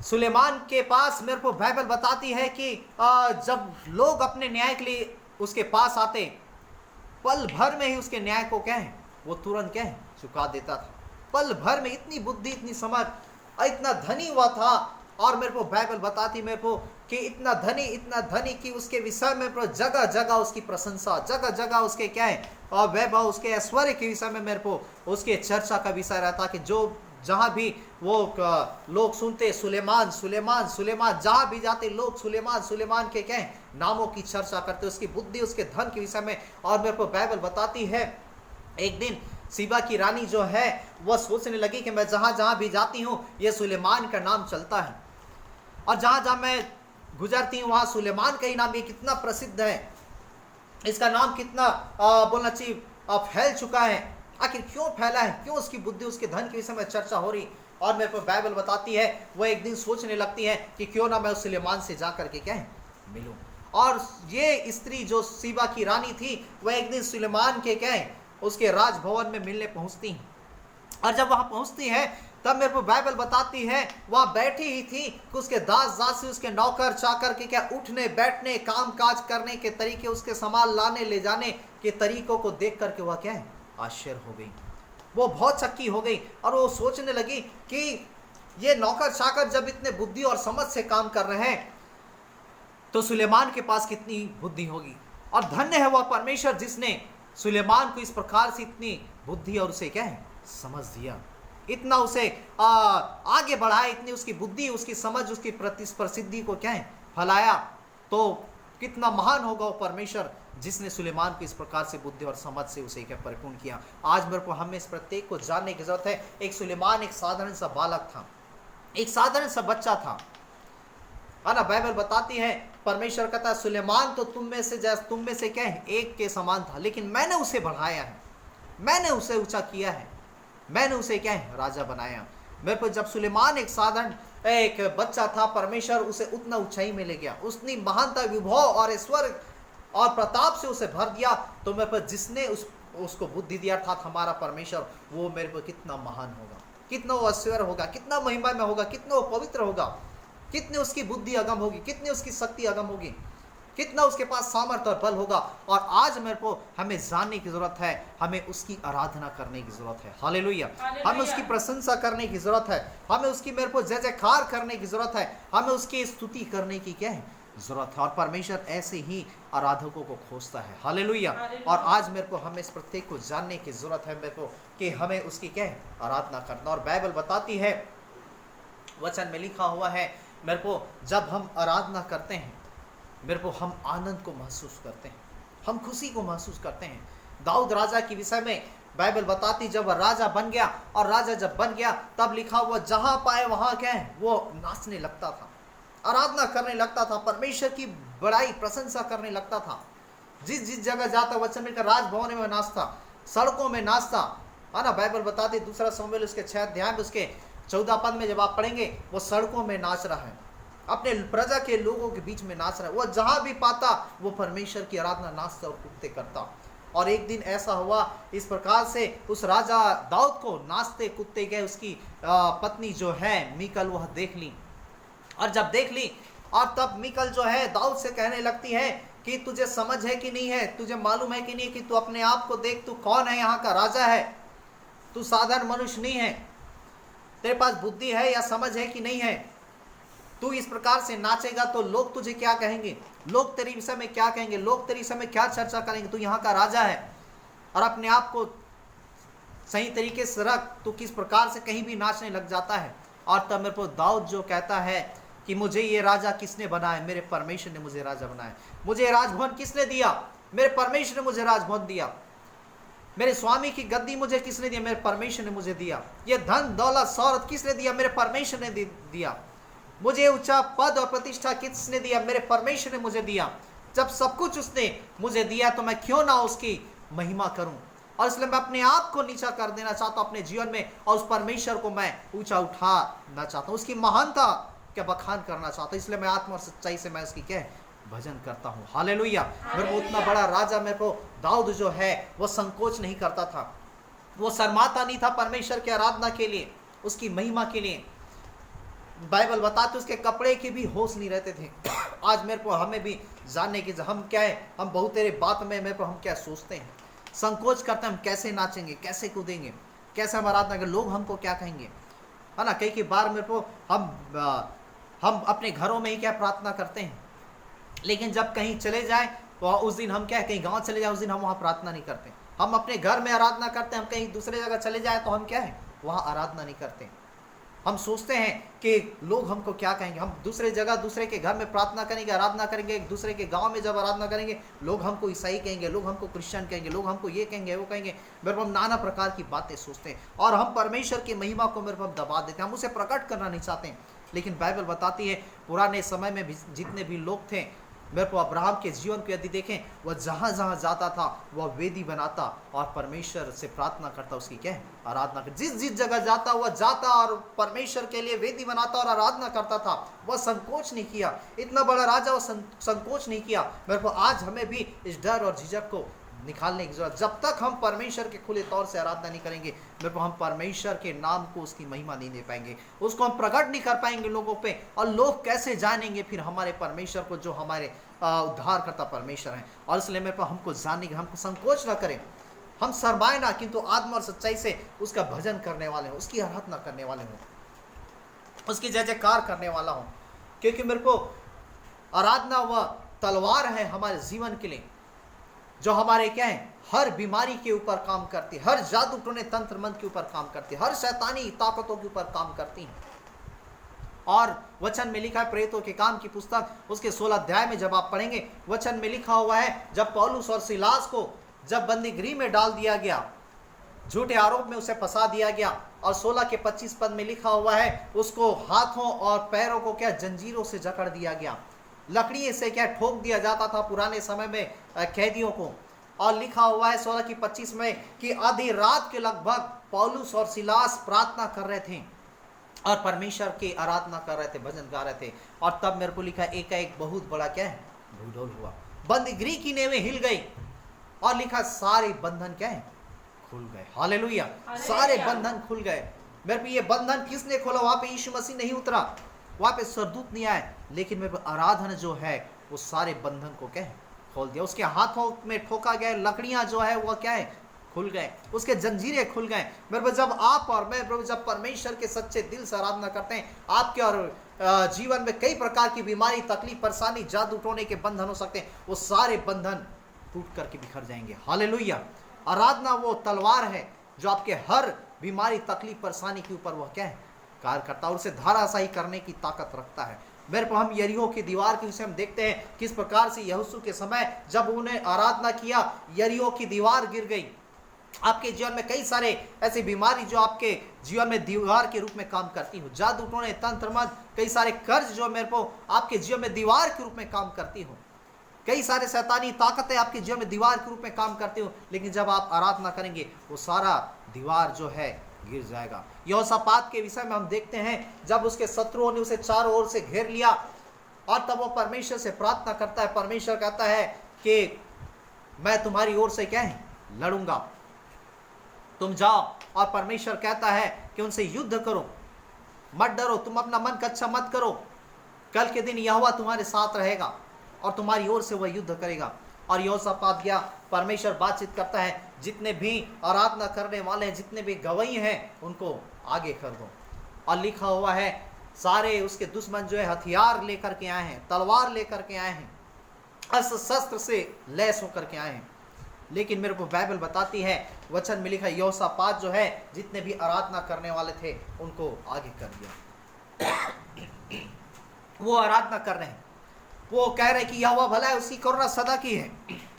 सुलेमान के पास मेरे को बाइबल बताती है कि जब लोग अपने न्याय के लिए उसके पास आते पल भर में ही उसके न्याय को क्या है वो तुरंत क्या है चुका देता था। पल भर में इतनी बुद्धि इतनी समझ, इतना धनी हुआ था। और मेरे को बाइबल बताती मेरे को कि इतना धनी कि उसके विषय में जगह जगह उसकी प्रशंसा, जगह जगह उसके क्या है और वैभव उसके ऐश्वर्य के विषय में मेरे को उसके चर्चा का विषय रहता कि जो जहाँ भी वो लोग सुनते सुलेमान सुलेमान सुलेमान, जहाँ भी जाते लोग सुलेमान सुलेमान के क्या है नामों की चर्चा करते, उसकी बुद्धि उसके धन के विषय में। और मेरे को बाइबल बताती है एक दिन सीबा की रानी जो है वह सोचने लगी कि मैं जहाँ जहाँ भी जाती हूँ ये सुलेमान का नाम चलता है, और जहाँ जहाँ मैं गुजरती हूँ वहाँ सुलेमान का ही नाम ये कितना प्रसिद्ध है, इसका नाम कितना बोलना चाहिए फैल चुका है। आखिर क्यों फैला है, क्यों उसकी बुद्धि उसके धन के विषय में चर्चा हो रही। और मेरे को बाइबल बताती है वह एक दिन सोचने लगती है कि क्यों ना मैं उस सुलेमान से जा करके क्या है मिलूं। और ये स्त्री जो सीबा की रानी थी वह एक दिन सुलेमान के क्या है उसके राजभवन में मिलने पहुंचती है। और जब वहां पहुंचती है तब मेरे को बाइबल बताती है वहां बैठी ही थी कि उसके दास दासी उसके नौकर चाकर के क्या उठने बैठने काम काज करने के तरीके, उसके सामान लाने ले जाने के तरीकों को देख करके वह क्या है आश्चर्य हो गई, वो बहुत चक्की हो गई। और वो सोचने लगी कि ये नौकर चाकर जब इतने बुद्धि और समझ से काम कर रहे हैं तो सुलेमान के पास कितनी बुद्धि होगी। और धन्य है वह परमेश्वर जिसने सुलेमान को इस प्रकार से इतनी बुद्धि और उसे क्या है समझ दिया, इतना उसे आगे बढ़ाया, इतनी उसकी बुद्धि उसकी समझ उसकी प्रसिद्धि को क्या है फैलाया। तो कितना महान होगा वो परमेश्वर जिसने सुलेमान को इस प्रकार से बुद्धि और समझ से उसे क्या परिपूर्ण किया। आज मेरे को हमें इस प्रत्येक को जानने की जरूरत है। एक सुलेमान एक साधारण सा बालक था, एक साधारण सा बच्चा था, है ना। बाइबल बताती है परमेश्वर कहता है सुलेमान तो तुम में से क्या है एक के समान था, लेकिन मैंने उसे बढ़ाया है, मैंने उसे ऊंचा किया है, मैंने उसे क्या है राजा बनाया। मेरे को जब सुलेमान एक साधारण एक बच्चा था परमेश्वर उसे उतना ऊंचाई में ले गया, उसने महानता विभव और ऐश्वर्य और प्रताप से उसे भर दिया। तो मेरे पर जिसने उसको बुद्धि दिया अर्थात हमारा परमेश्वर, वो मेरे पर कितना महान होगा, कितना वो ऐश्वर्य होगा, कितना महिमा में होगा, कितना वो पवित्र होगा, कितनी उसकी बुद्धि अगम होगी, कितनी उसकी शक्ति अगम होगी, कितना उसके पास सामर्थ्य और बल होगा। और आज मेरे को हमें जानने की जरूरत है, हमें उसकी आराधना करने की जरूरत है। हालेलुया। हमें उसकी प्रशंसा करने की जरूरत है, हमें उसकी मेरे को जय जयकार करने की जरूरत है, हमें उसकी स्तुति करने की क्या है जरूरत है। और परमेश्वर ऐसे ही आराधकों को खोजता है। हालेलुया। और आज मेरे को हमें इस प्रत्येक को जानने की जरूरत है मेरे को कि हमें उसकी क्या है आराधना करना। और बाइबल बताती है, वचन में लिखा हुआ है मेरे को, जब हम आराधना करते हैं मेरे को हम आनंद को महसूस करते हैं, हम खुशी को महसूस करते हैं। दाऊद राजा के विषय में बाइबल बताती, जब वह राजा बन गया, और राजा जब बन गया तब लिखा हुआ जहां पाए वहां क्या है वो नाचने लगता था, आराधना करने लगता था, परमेश्वर की बड़ाई प्रशंसा करने लगता था। जिस जिस जगह जाता वचन में राजभवन में नाचता, सड़कों में नाचता, है ना। बाइबल बताती दूसरा शमूएल उसके 6 अध्याय में उसके 14 पद में जब आप पढ़ेंगे, वो सड़कों में नाच रहा है, अपने प्रजा के लोगों के बीच में नाच रहा है। वो जहां भी पाता वो परमेश्वर की आराधना नाचता और कुत्ते करता। और एक दिन ऐसा हुआ इस प्रकार से, उस राजा दाऊद को नाचते कुत्ते गए, उसकी पत्नी जो है मीकल वह देख ली। और जब देख ली और तब मीकल जो है दाऊद से कहने लगती है कि तुझे समझ है कि नहीं है, तुझे मालूम है कि नहीं कि तू अपने आप को देख, तू कौन है, यहाँ का राजा है, तू साधारण मनुष्य नहीं है, तेरे पास बुद्धि है या समझ है कि नहीं है। तू इस प्रकार से नाचेगा तो लोग तुझे क्या कहेंगे, लोग तेरे विषय में क्या कहेंगे, लोग तेरे विषय में क्या चर्चा करेंगे। तू यहाँ का राजा है और अपने आप को सही तरीके से रख, तू किस प्रकार से कहीं भी नाचने लग जाता है। और तब मेरे को दाऊद जो कहता है कि मुझे ये राजा किसने बनाया, मेरे परमेश्वर ने मुझे राजा बनाया। मुझे राजभवन किसने दिया, मेरे परमेश्वर ने मुझे राजभवन दिया। मेरे स्वामी की गद्दी मुझे किसने दिया, मेरे परमेश्वर ने मुझे दिया। ये धन दौलत शौहरत किसने दिया, मेरे परमेश्वर ने दिया। मुझे ऊंचा पद और प्रतिष्ठा किसने दिया, मेरे परमेश्वर ने मुझे दिया। जब सब कुछ उसने मुझे दिया तो मैं क्यों ना उसकी महिमा करूं। और इसलिए मैं अपने आप को नीचा कर देना चाहता हूं अपने जीवन में, और उस परमेश्वर को मैं ऊंचा उठाना चाहता हूं, उसकी महानता का बखान करना चाहता हूं। इसलिए मैं आत्मा और सच्चाई से मैं उसकी क्या भजन करता हूं। हालेलुया। मेरे को उतना बड़ा राजा मेरे को दाऊद जो है वो संकोच नहीं करता था, वो शर्माता नहीं था परमेश्वर की आराधना के लिए, उसकी महिमा के लिए। बाइबल बताते उसके कपड़े के भी होश नहीं रहते थे। आज मेरे को हमें भी जानने की, हम क्या है, हम बहुत तेरे बात में मेरे को हम क्या सोचते हैं, संकोच करते हैं हम कैसे नाचेंगे, कैसे कूदेंगे, कैसे हम आराधना करेंगे, लोग हमको क्या कहेंगे, है ना। कई बार मेरे को हम अपने घरों में ही क्या प्रार्थना करते हैं, लेकिन जब कहीं चले जाए तो उस दिन हम क्या, कहीं गांव चले जाए उस दिन हम वहाँ प्रार्थना नहीं करते। हम अपने घर में आराधना करते हैं, हम कहीं दूसरे जगह चले जाए तो हम क्या है वहाँ आराधना नहीं करते। हम सोचते हैं कि लोग हमको क्या कहेंगे, हम दूसरे जगह दूसरे के घर में प्रार्थना करेंगे, आराधना करेंगे, एक दूसरे के गांव में जब आराधना करेंगे लोग हमको ईसाई कहेंगे, लोग हमको क्रिश्चियन कहेंगे, लोग हमको ये कहेंगे वो कहेंगे। मेरे को हम नाना प्रकार की बातें सोचते हैं और हम परमेश्वर की महिमा को मेरे को हम दबा देते हैं, हम उसे प्रकट करना नहीं चाहते। लेकिन बाइबल बताती है पुराने समय में भी जितने भी लोग थे, मेरे को अब्राहम के जीवन को यदि देखें, वह जहाँ जहाँ जाता था वह वेदी बनाता और परमेश्वर से प्रार्थना करता, उसकी क्या है आराधना करता। जिस जिस जगह जाता वह जाता और परमेश्वर के लिए वेदी बनाता और आराधना करता था। वह संकोच नहीं किया, इतना बड़ा राजा वह संकोच नहीं किया। मेरे को आज हमें भी इस डर और झिझक को निकालने की जरूरत। जब तक हम परमेश्वर के खुले तौर से आराधना नहीं करेंगे, मेरे को हम परमेश्वर के नाम को उसकी महिमा नहीं दे पाएंगे, उसको हम प्रकट नहीं कर पाएंगे लोगों पे। और लोग कैसे जानेंगे फिर हमारे परमेश्वर को, जो हमारे उद्धार करता परमेश्वर है। और इसलिए मेरे को हमको जानने की, हमको संकोच ना करें, हम शर्माए ना, किंतु आत्मा और सच्चाई से उसका भजन करने वाले हों, उसकी आराधना करने वाले हों, उसकी जय जयकार करने वाला हो। क्योंकि मेरे को आराधना वह तलवार है हमारे जीवन के लिए, जो हमारे क्या है हर बीमारी के ऊपर काम करती है, हर जादू टोने तंत्र मंत्र के ऊपर काम करती है, हर शैतानी ताकतों के ऊपर काम करती है। और वचन में लिखा है प्रेरितों के काम की पुस्तक उसके 16 अध्याय में जब आप पढ़ेंगे, वचन में लिखा हुआ है जब पौलुस और सिलास को जब बंदीगृह में डाल दिया गया, झूठे आरोप में उसे फंसा दिया गया, और 16 के 25 पद में लिखा हुआ है उसको हाथों और पैरों को क्या जंजीरों से जकड़ दिया गया, लकड़ी से क्या ठोक दिया जाता था पुराने समय में कैदियों को। और लिखा हुआ है 16 की 25 में कि आधी रात के लगभग पौलुस और सिलास प्रार्थना कर रहे थे और परमेश्वर की आराधना कर रहे थे, भजन गा रहे थे। और तब मेरे को लिखा एक बहुत बड़ा क्या है भूडोल हुआ, बंदीगृह की नेवें हिल गई, और लिखा सारे बंधन क्या है खुल गए। हालेलुया, सारे बंधन खुल गए। मेरे को ये बंधन किसने खोला? वहां पे यीशु मसीह नहीं उतरा, वहां पे सरदूत नहीं आए, लेकिन मेरे को आराधना जो है वो सारे बंधन को क्या है खोल दिया। उसके हाथों में ठोका गया लकड़ियां जो है वो क्या है खुल गए, उसके जंजीरें खुल गए। मेरे प्रभु जब आप और मैं प्रभु जब परमेश्वर के सच्चे दिल से आराधना करते हैं, आपके और जीवन में कई प्रकार की बीमारी, तकलीफ, परेशानी, जादू टोने के बंधन हो सकते हैं, वो सारे बंधन टूट करके बिखर जाएंगे। हालेलुया। आराधना वो तलवार है जो आपके हर बीमारी, तकलीफ, परेशानी के ऊपर वह क्या है कार्य करता है और उसे धाराशाही करने की ताकत रखता है। मेरे को हम यरीहो की दीवार के विषय में देखते हैं किस प्रकार से यहोशू के समय जब उन्हें आराधना किया, यरीहो की दीवार गिर गई। आपके जीवन में कई सारे ऐसी बीमारी जो आपके जीवन में दीवार के रूप में काम करती हो, जादू टोने, तंत्र मंत्र, कई सारे कर्ज जो मेरे को आपके जीवन में दीवार के रूप में काम करती हो, कई सारे शैतानी ताकतें आपके जीवन में दीवार के रूप में काम करती हो, लेकिन जब आप आराधना करेंगे वो सारा दीवार जो है गिर जाएगा। यहोशापात के विषय में हम देखते हैं जब उसके शत्रुओं ने उसे चारों ओर से घेर लिया और तब वो परमेश्वर से प्रार्थना करता है। परमेश्वर कहता है कि मैं तुम्हारी ओर से क्या है लड़ूंगा, तुम जाओ। और परमेश्वर कहता है कि उनसे युद्ध करो, मत डरो, तुम अपना मन कच्चा मत करो, कल के दिन यहोवा तुम्हारे साथ रहेगा और तुम्हारी ओर से वह युद्ध करेगा। और यहोशापात गया, परमेश्वर बातचीत करता है जितने भी आराधना करने वाले हैं, जितने भी गवाही हैं, उनको आगे कर दो। और लिखा हुआ है सारे उसके दुश्मन जो है हथियार लेकर के आए हैं, तलवार लेकर के आए हैं, अस्त्र शस्त्र से लैस होकर के आए हैं। लेकिन मेरे को बाइबल बताती है, वचन में लिखा यहोशापात जो है जितने भी आराधना करने वाले थे उनको आगे कर दिया। वो आराधना कर रहे हैं, वो कह रहे कि यहोवा भला है, उसकी करुणा सदा की है,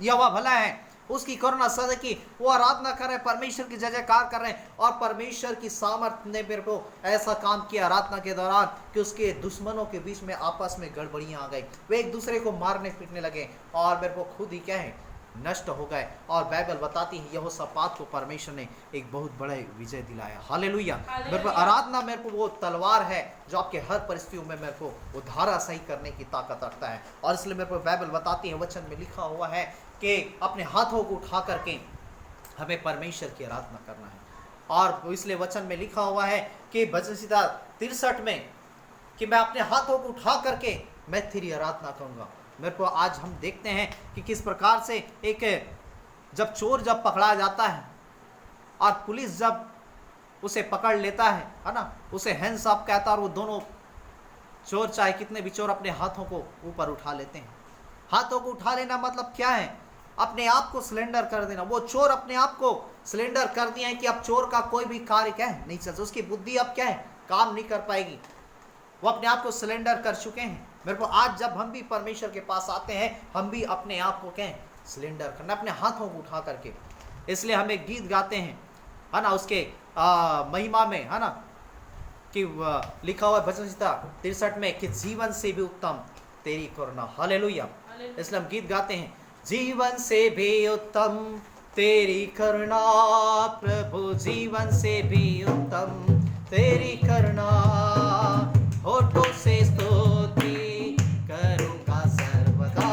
यहोवा भला है, उसकी करुणा सदा की। वो आराधना कर रहे हैं, परमेश्वर की जय जयकार कर रहे हैं। और परमेश्वर की सामर्थ्य ने मेरे को ऐसा काम किया आराधना के दौरान कि उसके दुश्मनों के बीच में आपस में गड़बड़ियां आ गई, वे एक दूसरे को मारने पीटने लगे और मेरे को खुद ही क्या है नष्ट हो गए। और बाइबल बताती है यहोशापात को परमेश्वर ने एक बहुत बड़ा विजय दिलाया। हालेलुया। मेरे को आराधना मेरे को वो तलवार है जो आपके हर परिस्थितियों में मेरे को वो धाराशाही करने की ताकत रखता है। और इसलिए मेरे को बाइबल बताती है, वचन में लिखा हुआ है कि अपने हाथों को उठा करके हमें परमेश्वर की आराधना करना है। और इसलिए वचन में लिखा हुआ है कि भजन संहिता 63 में कि मैं अपने हाथों को उठा करके मैं तेरी आराधना करूंगा। मेरे को आज हम देखते हैं कि किस प्रकार से एक जब चोर जब पकड़ा जाता है और पुलिस जब उसे पकड़ लेता है ना, उसे हैंड्स अप कहता है, और वो दोनों चोर चाहे कितने भी चोर अपने हाथों को ऊपर उठा लेते हैं। हाथों को उठा लेना मतलब क्या है? अपने आप को सिलेंडर कर देना। वो चोर अपने आप को सिलेंडर कर दिया है कि अब चोर का कोई भी कार्य क्या है नहीं चल सकता, उसकी बुद्धि अब क्या है काम नहीं कर पाएगी, वो अपने आप को सिलेंडर कर चुके हैं। मेरे को आज जब हम भी परमेश्वर के पास आते हैं, हम भी अपने आप को क्या है सिलेंडर करना, अपने हाथों को उठा करके। इसलिए हम एक गीत गाते हैं है ना, उसके महिमा में है ना कि लिखा हुआ है भजन संहिता 63 में कि जीवन से भी उत्तम तेरी करुणा। हालेलुया। इसलिए हम गीत गाते हैं, जीवन से भी उत्तम तेरी करुणा प्रभु, जीवन से भी उत्तम तेरी करुणा, होठों से स्तुति करूंगा सर्वदा,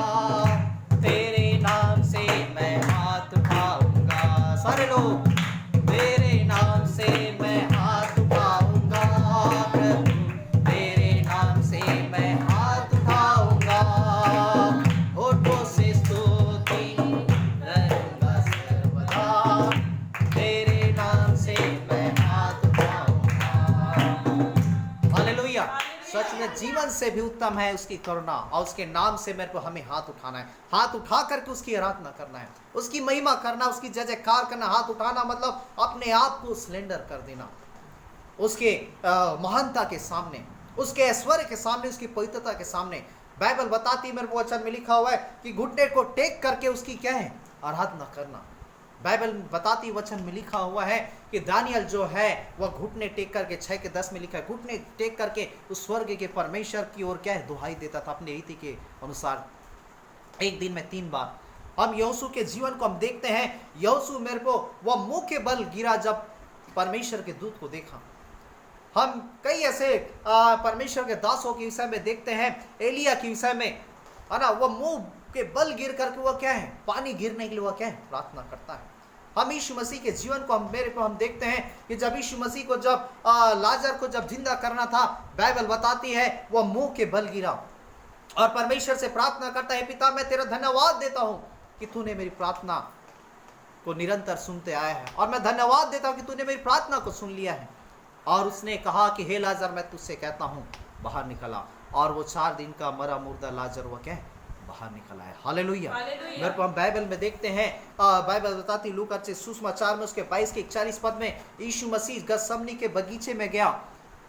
तेरे नाम से मैं हाथ उठाऊंगा। सारे लोग, तेरे नाम से मैं हाथ उठाऊंगा प्रभु, तेरे नाम से मैं हाथ उठाऊंगा, होठों से स्तुति करूंगा सर्वदा, तेरे नाम से मैं हाथ उठाऊंगा। हालेलुया। सच में जीवन से भी उत्तम है उसकी करुणा, और उसके नाम से मेरे को हमें हाथ उठाना है, हाथ उठा करके उसकी आराधना करना है, उसकी महिमा करना, उसकी जय जयकार करना। हाथ उठाना मतलब अपने आप को सिलेंडर कर देना उसके महानता के सामने, उसके ऐश्वर्य के सामने, उसकी पवित्रता के सामने। बाइबल बताती मेरे को वचन में लिखा हुआ है कि घुटने को टेक करके उसकी क्या है आराधना करना। बाइबल बताती वचन में लिखा हुआ है कि दानियल जो है वह घुटने टेक करके 6 के 10 में लिखा है, घुटने टेक करके उस स्वर्ग के परमेश्वर की ओर क्या है दुहाई देता था अपनी रीति के अनुसार, एक दिन में 3 बार। हम यहोशू के जीवन को हम देखते हैं, यहोशू मेरे को वह मुंह के बल गिरा जब परमेश्वर के दूत को देखा। हम कई ऐसे परमेश्वर के दासों के विषय में देखते हैं, एलिया के विषय में है ना, वह मुंह के बल गिर करके वह क्या है पानी गिरने के लिए वह क्या है प्रार्थना करता है। हम यीशु मसीह के जीवन को हम देखते हैं कि जब यीशु मसीह को जब लाजर को जब जिंदा करना था, बाइबल बताती है वह मुंह के बल गिरा और परमेश्वर से प्रार्थना करता है, पिता मैं तेरा धन्यवाद देता हूं कि तूने मेरी प्रार्थना को निरंतर सुनते आया है, और मैं धन्यवाद देता हूं कि तूने मेरी प्रार्थना को सुन लिया है। और उसने कहा कि हे लाजर मैं तुझसे कहता हूं बाहर निकला, और वो 4 दिन का मरा मुर्दा लाजर वो क्या है बाहर निकला है। हालेलुया। मेरे को हम बाइबल में देखते हैं, बाइबल बताती लूका सुसमाचार में उसके 22 के 41 पद में, यीशु मसीह गतसमनी के बगीचे में गया।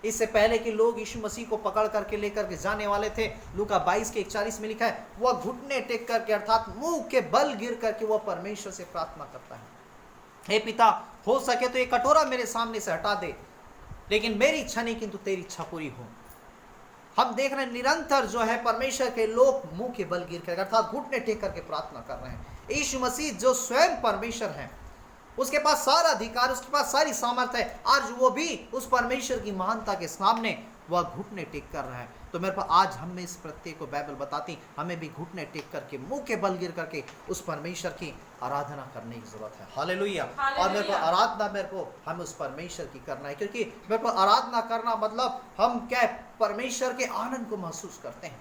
इससे पहले कि लोग यीशु मसीह को पकड़ करके लेकर के जाने वाले थे, लूका 22 के 41 में लिखा है, वह घुटने टेक करके अर्थात मुंह के बल गिर करके वह परमेश्वर से प्रार्थना करता है, हे पिता हो सके तो ये कटोरा मेरे सामने से हटा दे, लेकिन मेरी इच्छा नहीं किंतु तेरी इच्छा पूरी हो। हम देख रहे हैं निरंतर जो है परमेश्वर के लोग मुंह के बल गिर कर अर्थात घुटने टेक करके प्रार्थना कर रहे हैं। यीशु मसीह जो स्वयं परमेश्वर है, उसके पास सारा अधिकार, उसके पास सारी सामर्थ्य है, आज वो भी उस परमेश्वर की महानता के सामने वह घुटने टेक कर रहा है। तो मेरे पास आज हमें इस प्रत्येक को बाइबल बताती, हमें भी घुटने टेक करके मुंह के बल गिर करके उस परमेश्वर की आराधना करने की जरूरत है। हालेलुया। और मेरे को आराधना मेरे को हम उस परमेश्वर की करना है, क्योंकि मेरे को आराधना करना मतलब हम क्या परमेश्वर के आनंद को महसूस करते हैं।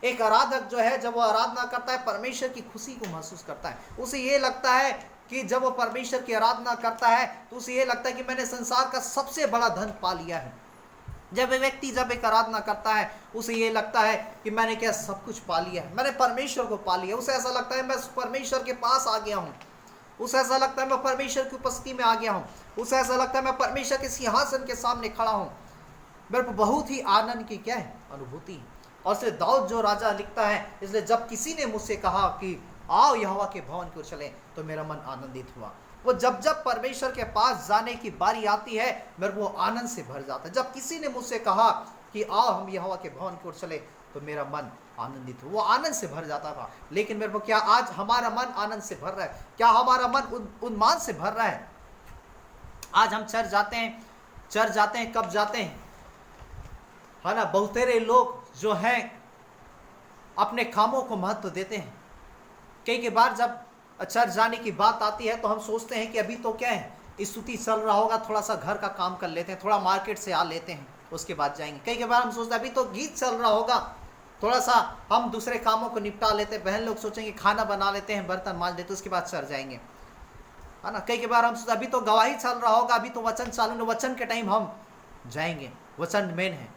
एक आराधक जो है जब वो आराधना करता है परमेश्वर की खुशी को महसूस करता है। उसे ये लगता है कि जब वो परमेश्वर की आराधना करता है तो उसे ये लगता है कि मैंने संसार का सबसे बड़ा धन पा लिया है। जब एक व्यक्ति जब एक आराधना करता है उसे ये लगता है कि मैंने क्या सब कुछ पा लिया है, मैंने परमेश्वर को पा लिया। उसे ऐसा लगता है मैं परमेश्वर के पास आ गया हूँ, उसे ऐसा लगता है मैं परमेश्वर की उपस्थिति में आ गया हूँ, उसे ऐसा लगता है मैं परमेश्वर के सिंहासन के सामने खड़ा हूँ। मेरे को बहुत ही आनंद की क्या है अनुभूति है। और इसलिए दाऊद जो राजा लिखता है, इसलिए जब किसी ने मुझसे कहा कि आओ यहोवा के भवन की ओर चलें तो मेरा मन आनंदित हुआ। वो जब जब परमेश्वर के पास जाने की बारी आती है मेरे को आनंद से भर जाता है। जब किसी ने मुझसे कहा कि आओ हम यहोवा के भवन की ओर चले तो मेरा मन आनंदित हुआ, वो आनंद से भर जाता था। लेकिन मेरे को क्या आज हमारा मन आनंद से भर रहा है? क्या हमारा मन उन्मान से भर रहा है? आज हम चर्च जाते हैं कब जाते हैं, है ना? बहुतेरे लोग जो हैं अपने कामों को महत्व देते हैं। कई बार जब चर्च जाने की बात आती है तो हम सोचते हैं कि अभी तो क्या है स्तुति चल रहा होगा, थोड़ा सा घर का काम कर लेते हैं, थोड़ा मार्केट से आ लेते हैं, उसके बाद जाएंगे। कई बार हम सोचते हैं अभी तो गीत चल रहा होगा, थोड़ा सा हम दूसरे कामों को निपटा लेते हैं। बहन लोग सोचेंगे खाना बना लेते हैं, बर्तन मांज लेते हैं, उसके बाद चर्च जाएंगे, है ना? कई बार हम सोचते अभी तो गवाही चल रहा होगा, अभी तो वचन चालू है, वचन के टाइम हम जाएंगे, वचन मेन है।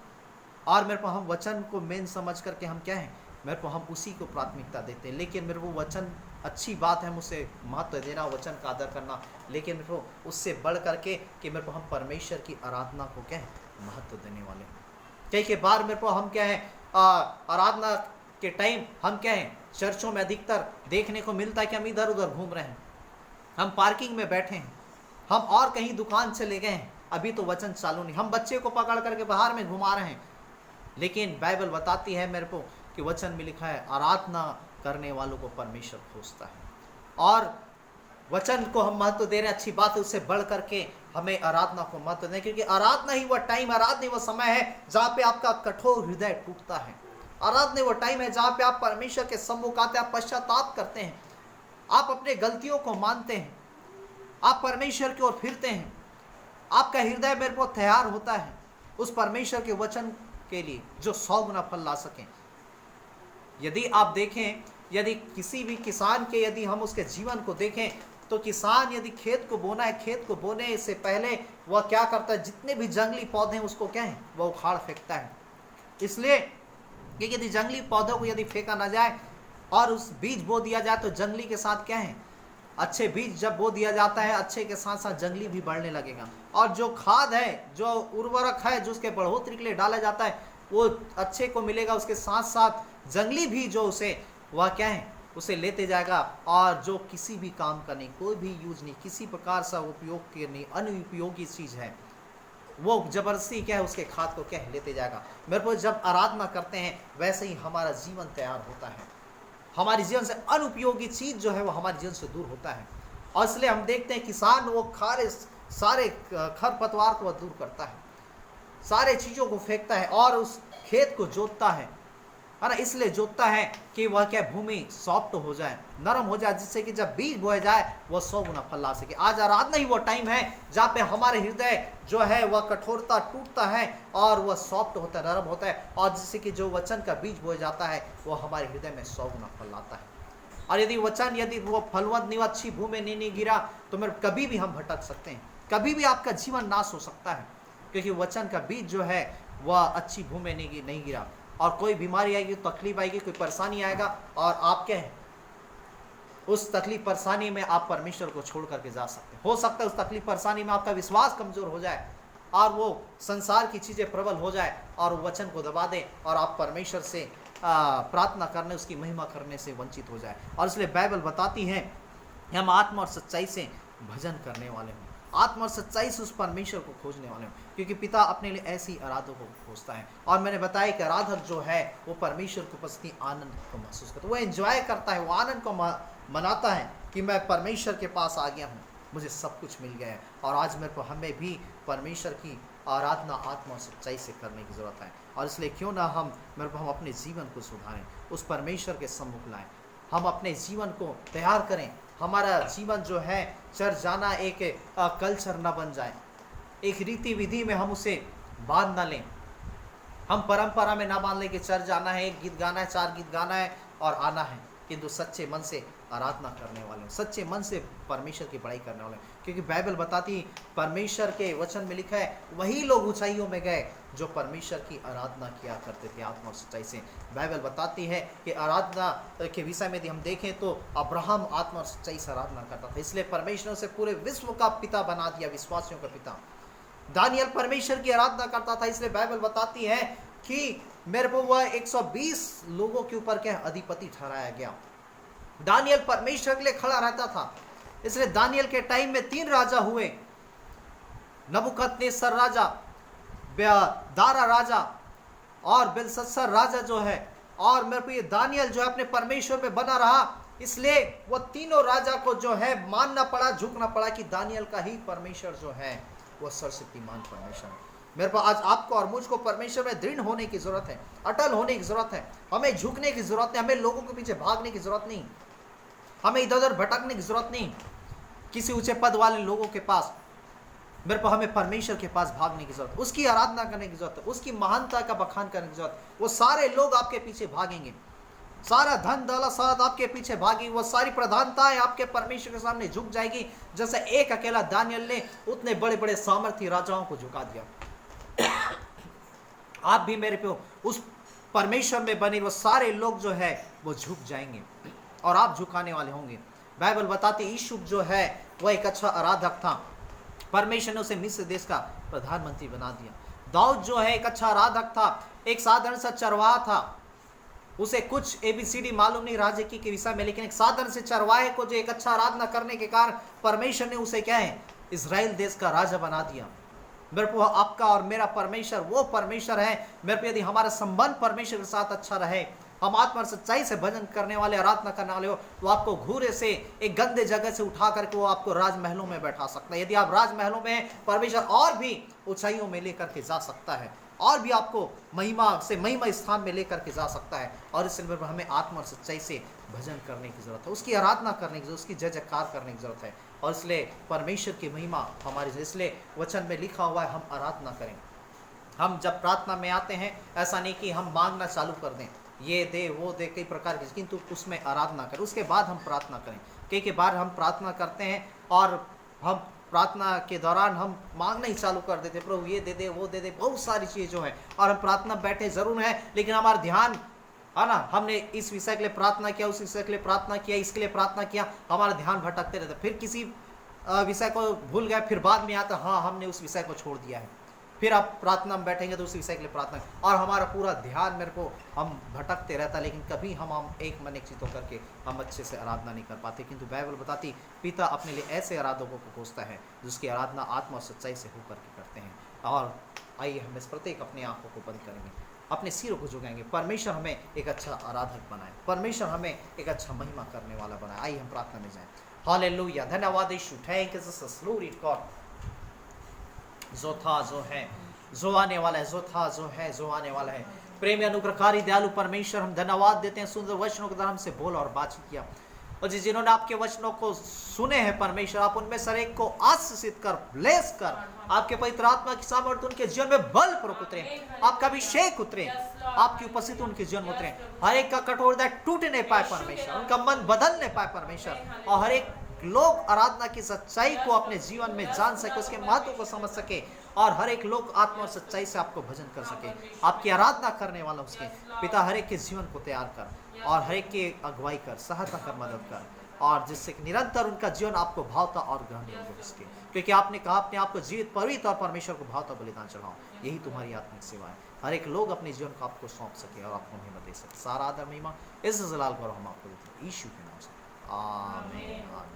और मेरे को हम वचन को मेन समझ करके हम क्या है, मेरे को हम उसी को प्राथमिकता देते हैं। लेकिन मेरे को वचन अच्छी बात है, मुझसे महत्व देना, वचन का आदर करना, लेकिन मेरे को उससे बढ़ करके कि मेरे को हम परमेश्वर की आराधना को क्या है महत्व देने वाले। कई बार मेरे को हम क्या है आराधना के टाइम हम क्या है चर्चों में अधिकतर देखने को मिलता है कि हम इधर उधर घूम रहे हैं, हम पार्किंग में बैठे हैं, हम और कहीं दुकान चले गए हैं, अभी तो वचन चालू नहीं, हम बच्चे को पकड़ करके बाहर में घुमा रहे हैं। लेकिन बाइबल बताती है मेरे को कि वचन में लिखा है आराधना करने वालों को परमेश्वर खोजता है। और वचन को हम महत्व दे रहे हैं, अच्छी बात है, उससे बढ़ करके हमें आराधना को महत्व दें, क्योंकि आराधना ही वह टाइम, आराधना ही वह समय है जहाँ पे आपका कठोर हृदय टूटता है। आराधना वो टाइम है जहाँ पे आप परमेश्वर के सम्मुख आते हैं, आप पश्चाताप करते हैं, आप अपने गलतियों को मानते हैं, आप परमेश्वर की ओर फिरते हैं, आपका हृदय मेरे को तैयार होता है उस परमेश्वर के वचन के लिए जो 100 गुना फल ला सकें। यदि आप देखें, यदि किसी भी किसान के यदि हम उसके जीवन को देखें तो किसान यदि खेत को बोना है, खेत को बोने से पहले वह क्या करता है, जितने भी जंगली पौधे हैं उसको क्या है वह उखाड़ फेंकता है। इसलिए कि यदि जंगली पौधों को यदि फेंका ना जाए और उस बीज बो दिया जाए तो जंगली के साथ क्या है, अच्छे बीज जब बो दिया जाता है अच्छे के साथ साथ जंगली भी बढ़ने लगेगा। और जो खाद है, जो उर्वरक है, जो उसके बढ़ोतरी के लिए डाला जाता है वो अच्छे को मिलेगा, उसके साथ साथ जंगली भी जो उसे वह क्या है उसे लेते जाएगा। और जो किसी भी काम का नहीं, कोई भी यूज नहीं, किसी प्रकार से उपयोग के नहीं, अनुपयोगी चीज़ है, वो जबरदस्ती क्या है उसके खाद को क्या है लेते जाएगा। मेरे को जब आराधना करते हैं वैसे ही हमारा जीवन तैयार होता है, हमारे जीवन से अनुपयोगी चीज़ जो है वो हमारे जीवन से दूर होता है। और इसलिए हम देखते हैं किसान वो सारे खरपतवार को दूर करता है, सारे चीज़ों को फेंकता है और उस खेत को जोतता है। है ना, इसलिए जोतता है कि वह क्या भूमि सॉफ्ट हो जाए, नरम हो जाए, जिससे कि जब बीज बोया जाए वह 100 गुना फल ला सके। आज आराधना ही वो टाइम है जहाँ पे हमारे हृदय जो है वह कठोरता टूटता है और वह सॉफ्ट होता है, नरम होता है, और जिससे कि जो वचन का बीज बोया जाता है वह हमारे हृदय में 100 गुना फल लाता है। और यदि वचन यदि वो फलवंत नहीं, अच्छी भूमि नहीं गिरा तो मेरे कभी भी हम भटक सकते हैं, कभी भी आपका जीवन नाश हो सकता है, क्योंकि वचन का बीज जो है वह अच्छी भूमि नहीं गिरा। और कोई बीमारी आएगी, तकलीफ आएगी, कोई परेशानी आएगा, और आपके उस तकलीफ परेशानी में आप परमेश्वर को छोड़ करके जा सकते हैं। हो सकता है उस तकलीफ परेशानी में आपका विश्वास कमजोर हो जाए और वो संसार की चीजें प्रबल हो जाए और वचन को दबा दे और आप परमेश्वर से प्रार्थना करने, उसकी महिमा करने से वंचित हो जाए। और इसलिए बाइबल बताती है हम आत्मा और सच्चाई से भजन करने वाले हों, आत्मा और सच्चाई से उस परमेश्वर को खोजने वाले हों, क्योंकि पिता अपने लिए ऐसी आराधक को खोजता है। और मैंने बताया कि आराधक जो है वो परमेश्वर की उपस्थिति आनंद को महसूस करता है, वो एंजॉय करता है, वो आनंद को मनाता है कि मैं परमेश्वर के पास आ गया हूँ, मुझे सब कुछ मिल गया है। और आज मेरे को हमें भी परमेश्वर की आराधना आत्मा और सच्चाई से करने की ज़रूरत है। और इसलिए क्यों ना हम अपने जीवन को सुधारें, उस परमेश्वर के सम्मुख लाएं, हम अपने जीवन को तैयार करें। हमारा जीवन जो है चर्च जाना एक कल्चर ना बन जाए, एक रीति विधि में हम उसे बांध ना लें, हम परंपरा में ना बांध लें कि चर्च जाना है, एक गीत गाना है, 4 गीत गाना है और आना है, किंतु सच्चे मन से आराधना करने वाले हैं, सच्चे मन से परमेश्वर की बड़ाई करने वाले हैं। क्योंकि बाइबल बताती, परमेश्वर के वचन में लिखा है वही लोग ऊंचाइयों में गए जो परमेश्वर की आराधना किया करते थे आत्मा और सच्चाई से। बाइबल बताती है कि आराधना के विषय में यदि हम देखें तो अब्राहम आत्मा और सच्चाई से आराधना करता था, इसलिए परमेश्वर से पूरे विश्व का पिता बना दिया, विश्वासियों का पिता। दानियल परमेश्वर की आराधना करता था, इसलिए बाइबल बताती है कि मेरे को वह 120 लोगों के ऊपर क्या अधिपति ठहराया गया। दानियल परमेश्वर के लिए खड़ा रहता था, इसलिए दानियल के टाइम में 3 राजा हुए, नबूकदनेस्सर राजा, दारा राजा और बेलशस्सर राजा जो है। और मेरे को ये दानियल जो है अपने परमेश्वर में बना रहा, इसलिए वो तीनों राजा को जो है मानना पड़ा, झुकना पड़ा कि दानियल का ही परमेश्वर जो है वो सर्वशक्तिमान परमेश्वर है। मेरे पास आज आपको और मुझको परमेश्वर में दृढ़ होने की जरूरत है, अटल होने की जरूरत है, हमें झुकने की जरूरत है, हमें लोगों के पीछे भागने की जरूरत नहीं, हमें इधर उधर भटकने की जरूरत नहीं, किसी ऊंचे पद वाले लोगों के पास। मेरे को हमें परमेश्वर के पास भागने की जरूरत है, उसकी आराधना करने की जरूरत है, उसकी महानता का बखान करने की जरूरत है। वो सारे लोग आपके पीछे भागेंगे, सारा धन दौलत आपके पीछे भागी, वो सारी प्रधानताएं आपके परमेश्वर के सामने झुक जाएगी, जैसे एक अकेला दानियल ने उतने बड़े बड़े सामर्थी राजाओं को झुका दिया। आप भी मेरे पे उस परमेश्वर में बने वो सारे लोग जो है वो झुक जाएंगे और आप झुकाने वाले होंगे। बाइबल बताती यूसुफ जो है वह एक अच्छा आराधक था, परमेश्वर ने उसे मिस्र देश का प्रधानमंत्री बना दिया। दाऊद जो है एक अच्छा आराधक था, एक साधारण सा चरवाहा था, उसे कुछ ABCD मालूम नहीं राज्य की के विषय में, लेकिन एक साधारण से चरवाहे को जो एक अच्छा आराधना करने के कारण परमेश्वर ने उसे क्या है इजराइल देश का राजा बना दिया। मेरे को आपका और मेरा परमेश्वर वो परमेश्वर है। मेरे को यदि हमारा संबंध परमेश्वर के साथ अच्छा रहे, हम आत्मा और सच्चाई से भजन करने वाले, आराधना करने वाले हो, तो आपको घूरे से एक गंदे जगह से उठा करके वो आपको राजमहलों में बैठा सकता है। यदि आप राजमहलों में, परमेश्वर और भी ऊंचाइयों में लेकर के जा सकता है, और भी आपको महिमा से महिमा स्थान में लेकर के जा सकता है। और इसलिए हमें आत्मा और सच्चाई से भजन करने की जरूरत है, उसकी आराधना करने की जरूरत, उसकी जय जयकार करने की जरूरत है। और इसलिए परमेश्वर की महिमा हमारी, इसलिए वचन में लिखा हुआ है हम आराधना करें। हम जब प्रार्थना में आते हैं, ऐसा नहीं कि हम मांगना चालू कर दें, ये दे वो दे, कई प्रकार की, किंतु उसमें आराधना करें, उसके बाद हम प्रार्थना करें। कई बार हम प्रार्थना करते हैं और हम प्रार्थना के दौरान हम मांगना ही चालू कर देते, प्रभु ये दे दे वो दे दे, बहुत सारी चीज़ें जो है, और हम प्रार्थना बैठे जरूर हैं, लेकिन हमारा ध्यान है ना, हमने इस विषय के लिए प्रार्थना किया, उस विषय के लिए प्रार्थना किया, इसके लिए प्रार्थना किया, हमारा ध्यान भटकते रहता, फिर किसी विषय को भूल गए, फिर बाद में आता हाँ हमने उस विषय को छोड़ दिया है, फिर आप प्रार्थना में बैठेंगे तो उस विषय के लिए प्रार्थना, और हमारा पूरा ध्यान मेरे को हम भटकते रहता, लेकिन कभी हम एक मन एक चित्त होकर के हम अच्छे से आराधना नहीं कर पाते। किंतु बाइबल बताती पिता अपने लिए ऐसे आराधकों को खोजता है जिसकी आराधना आत्मा और सच्चाई से होकर के करते हैं। और आइए हम इस प्रत्येक अपने आंखों को बंद करेंगे, अपने सिरों को झुकाएंगे, परमेश्वर हमें एक अच्छा आराधक बनाए, परमेश्वर हमें एक अच्छा महिमा करने वाला बनाए। आइए हम प्रार्थना में जाएं। हालेलुया, धन्यवाद यीशु, thank you Jesus, glory to God. जो था जो है जो आने वाला है, जो था जो है जो आने वाला है, प्रेमी अनुग्रहकारी दयालु परमेश्वर, हम धन्यवाद देते हैं सुंदर वचनों के द्वारा हमसे बोला और बातचीत किया। और जिन्होंने आपके वचनों को सुने हैं परमेश्वर, आप उनमें से एक को आशीषित कर, ब्लेस कर, आपके पवित्र आत्मा की सामर्थ्य उनके जीवन में बल पूर्वक उतरे, आपका अभिषेक उतरे, आपकी उपस्थिति उनके जीवन में उतरे। हर एक का कठोरता टूट नहीं पाए परमेश्वर, उनका मन बदल नहीं पाए परमेश्वर, और हर एक लोग आराधना की सच्चाई को अपने जीवन में जान सके, उसके महत्व को समझ सके, और हर एक लोग आत्मा और सच्चाई से आपको भजन कर सके। आपकी आराधना करने वालों उसके पिता हर एक के जीवन को तैयार कर, और हर एक की अगुवाई कर, सहायता कर, मदद कर, और जिससे निरंतर उनका जीवन आपको भावता और ग्रहणीय हो उसके, क्योंकि आपने कहा अपने आप को जीवित, पवित्र और परमेश्वर को भावता बलिदान चढ़ाओ। यही तुम्हारी आत्मिक सेवा है। हर एक लोग अपने जीवन को आपको सौंप सके और आपको महिमा दे सके। सारा आदर महिमा इस जलाल पर हम आपको देते हैं, यीशु के नाम से, आमीन।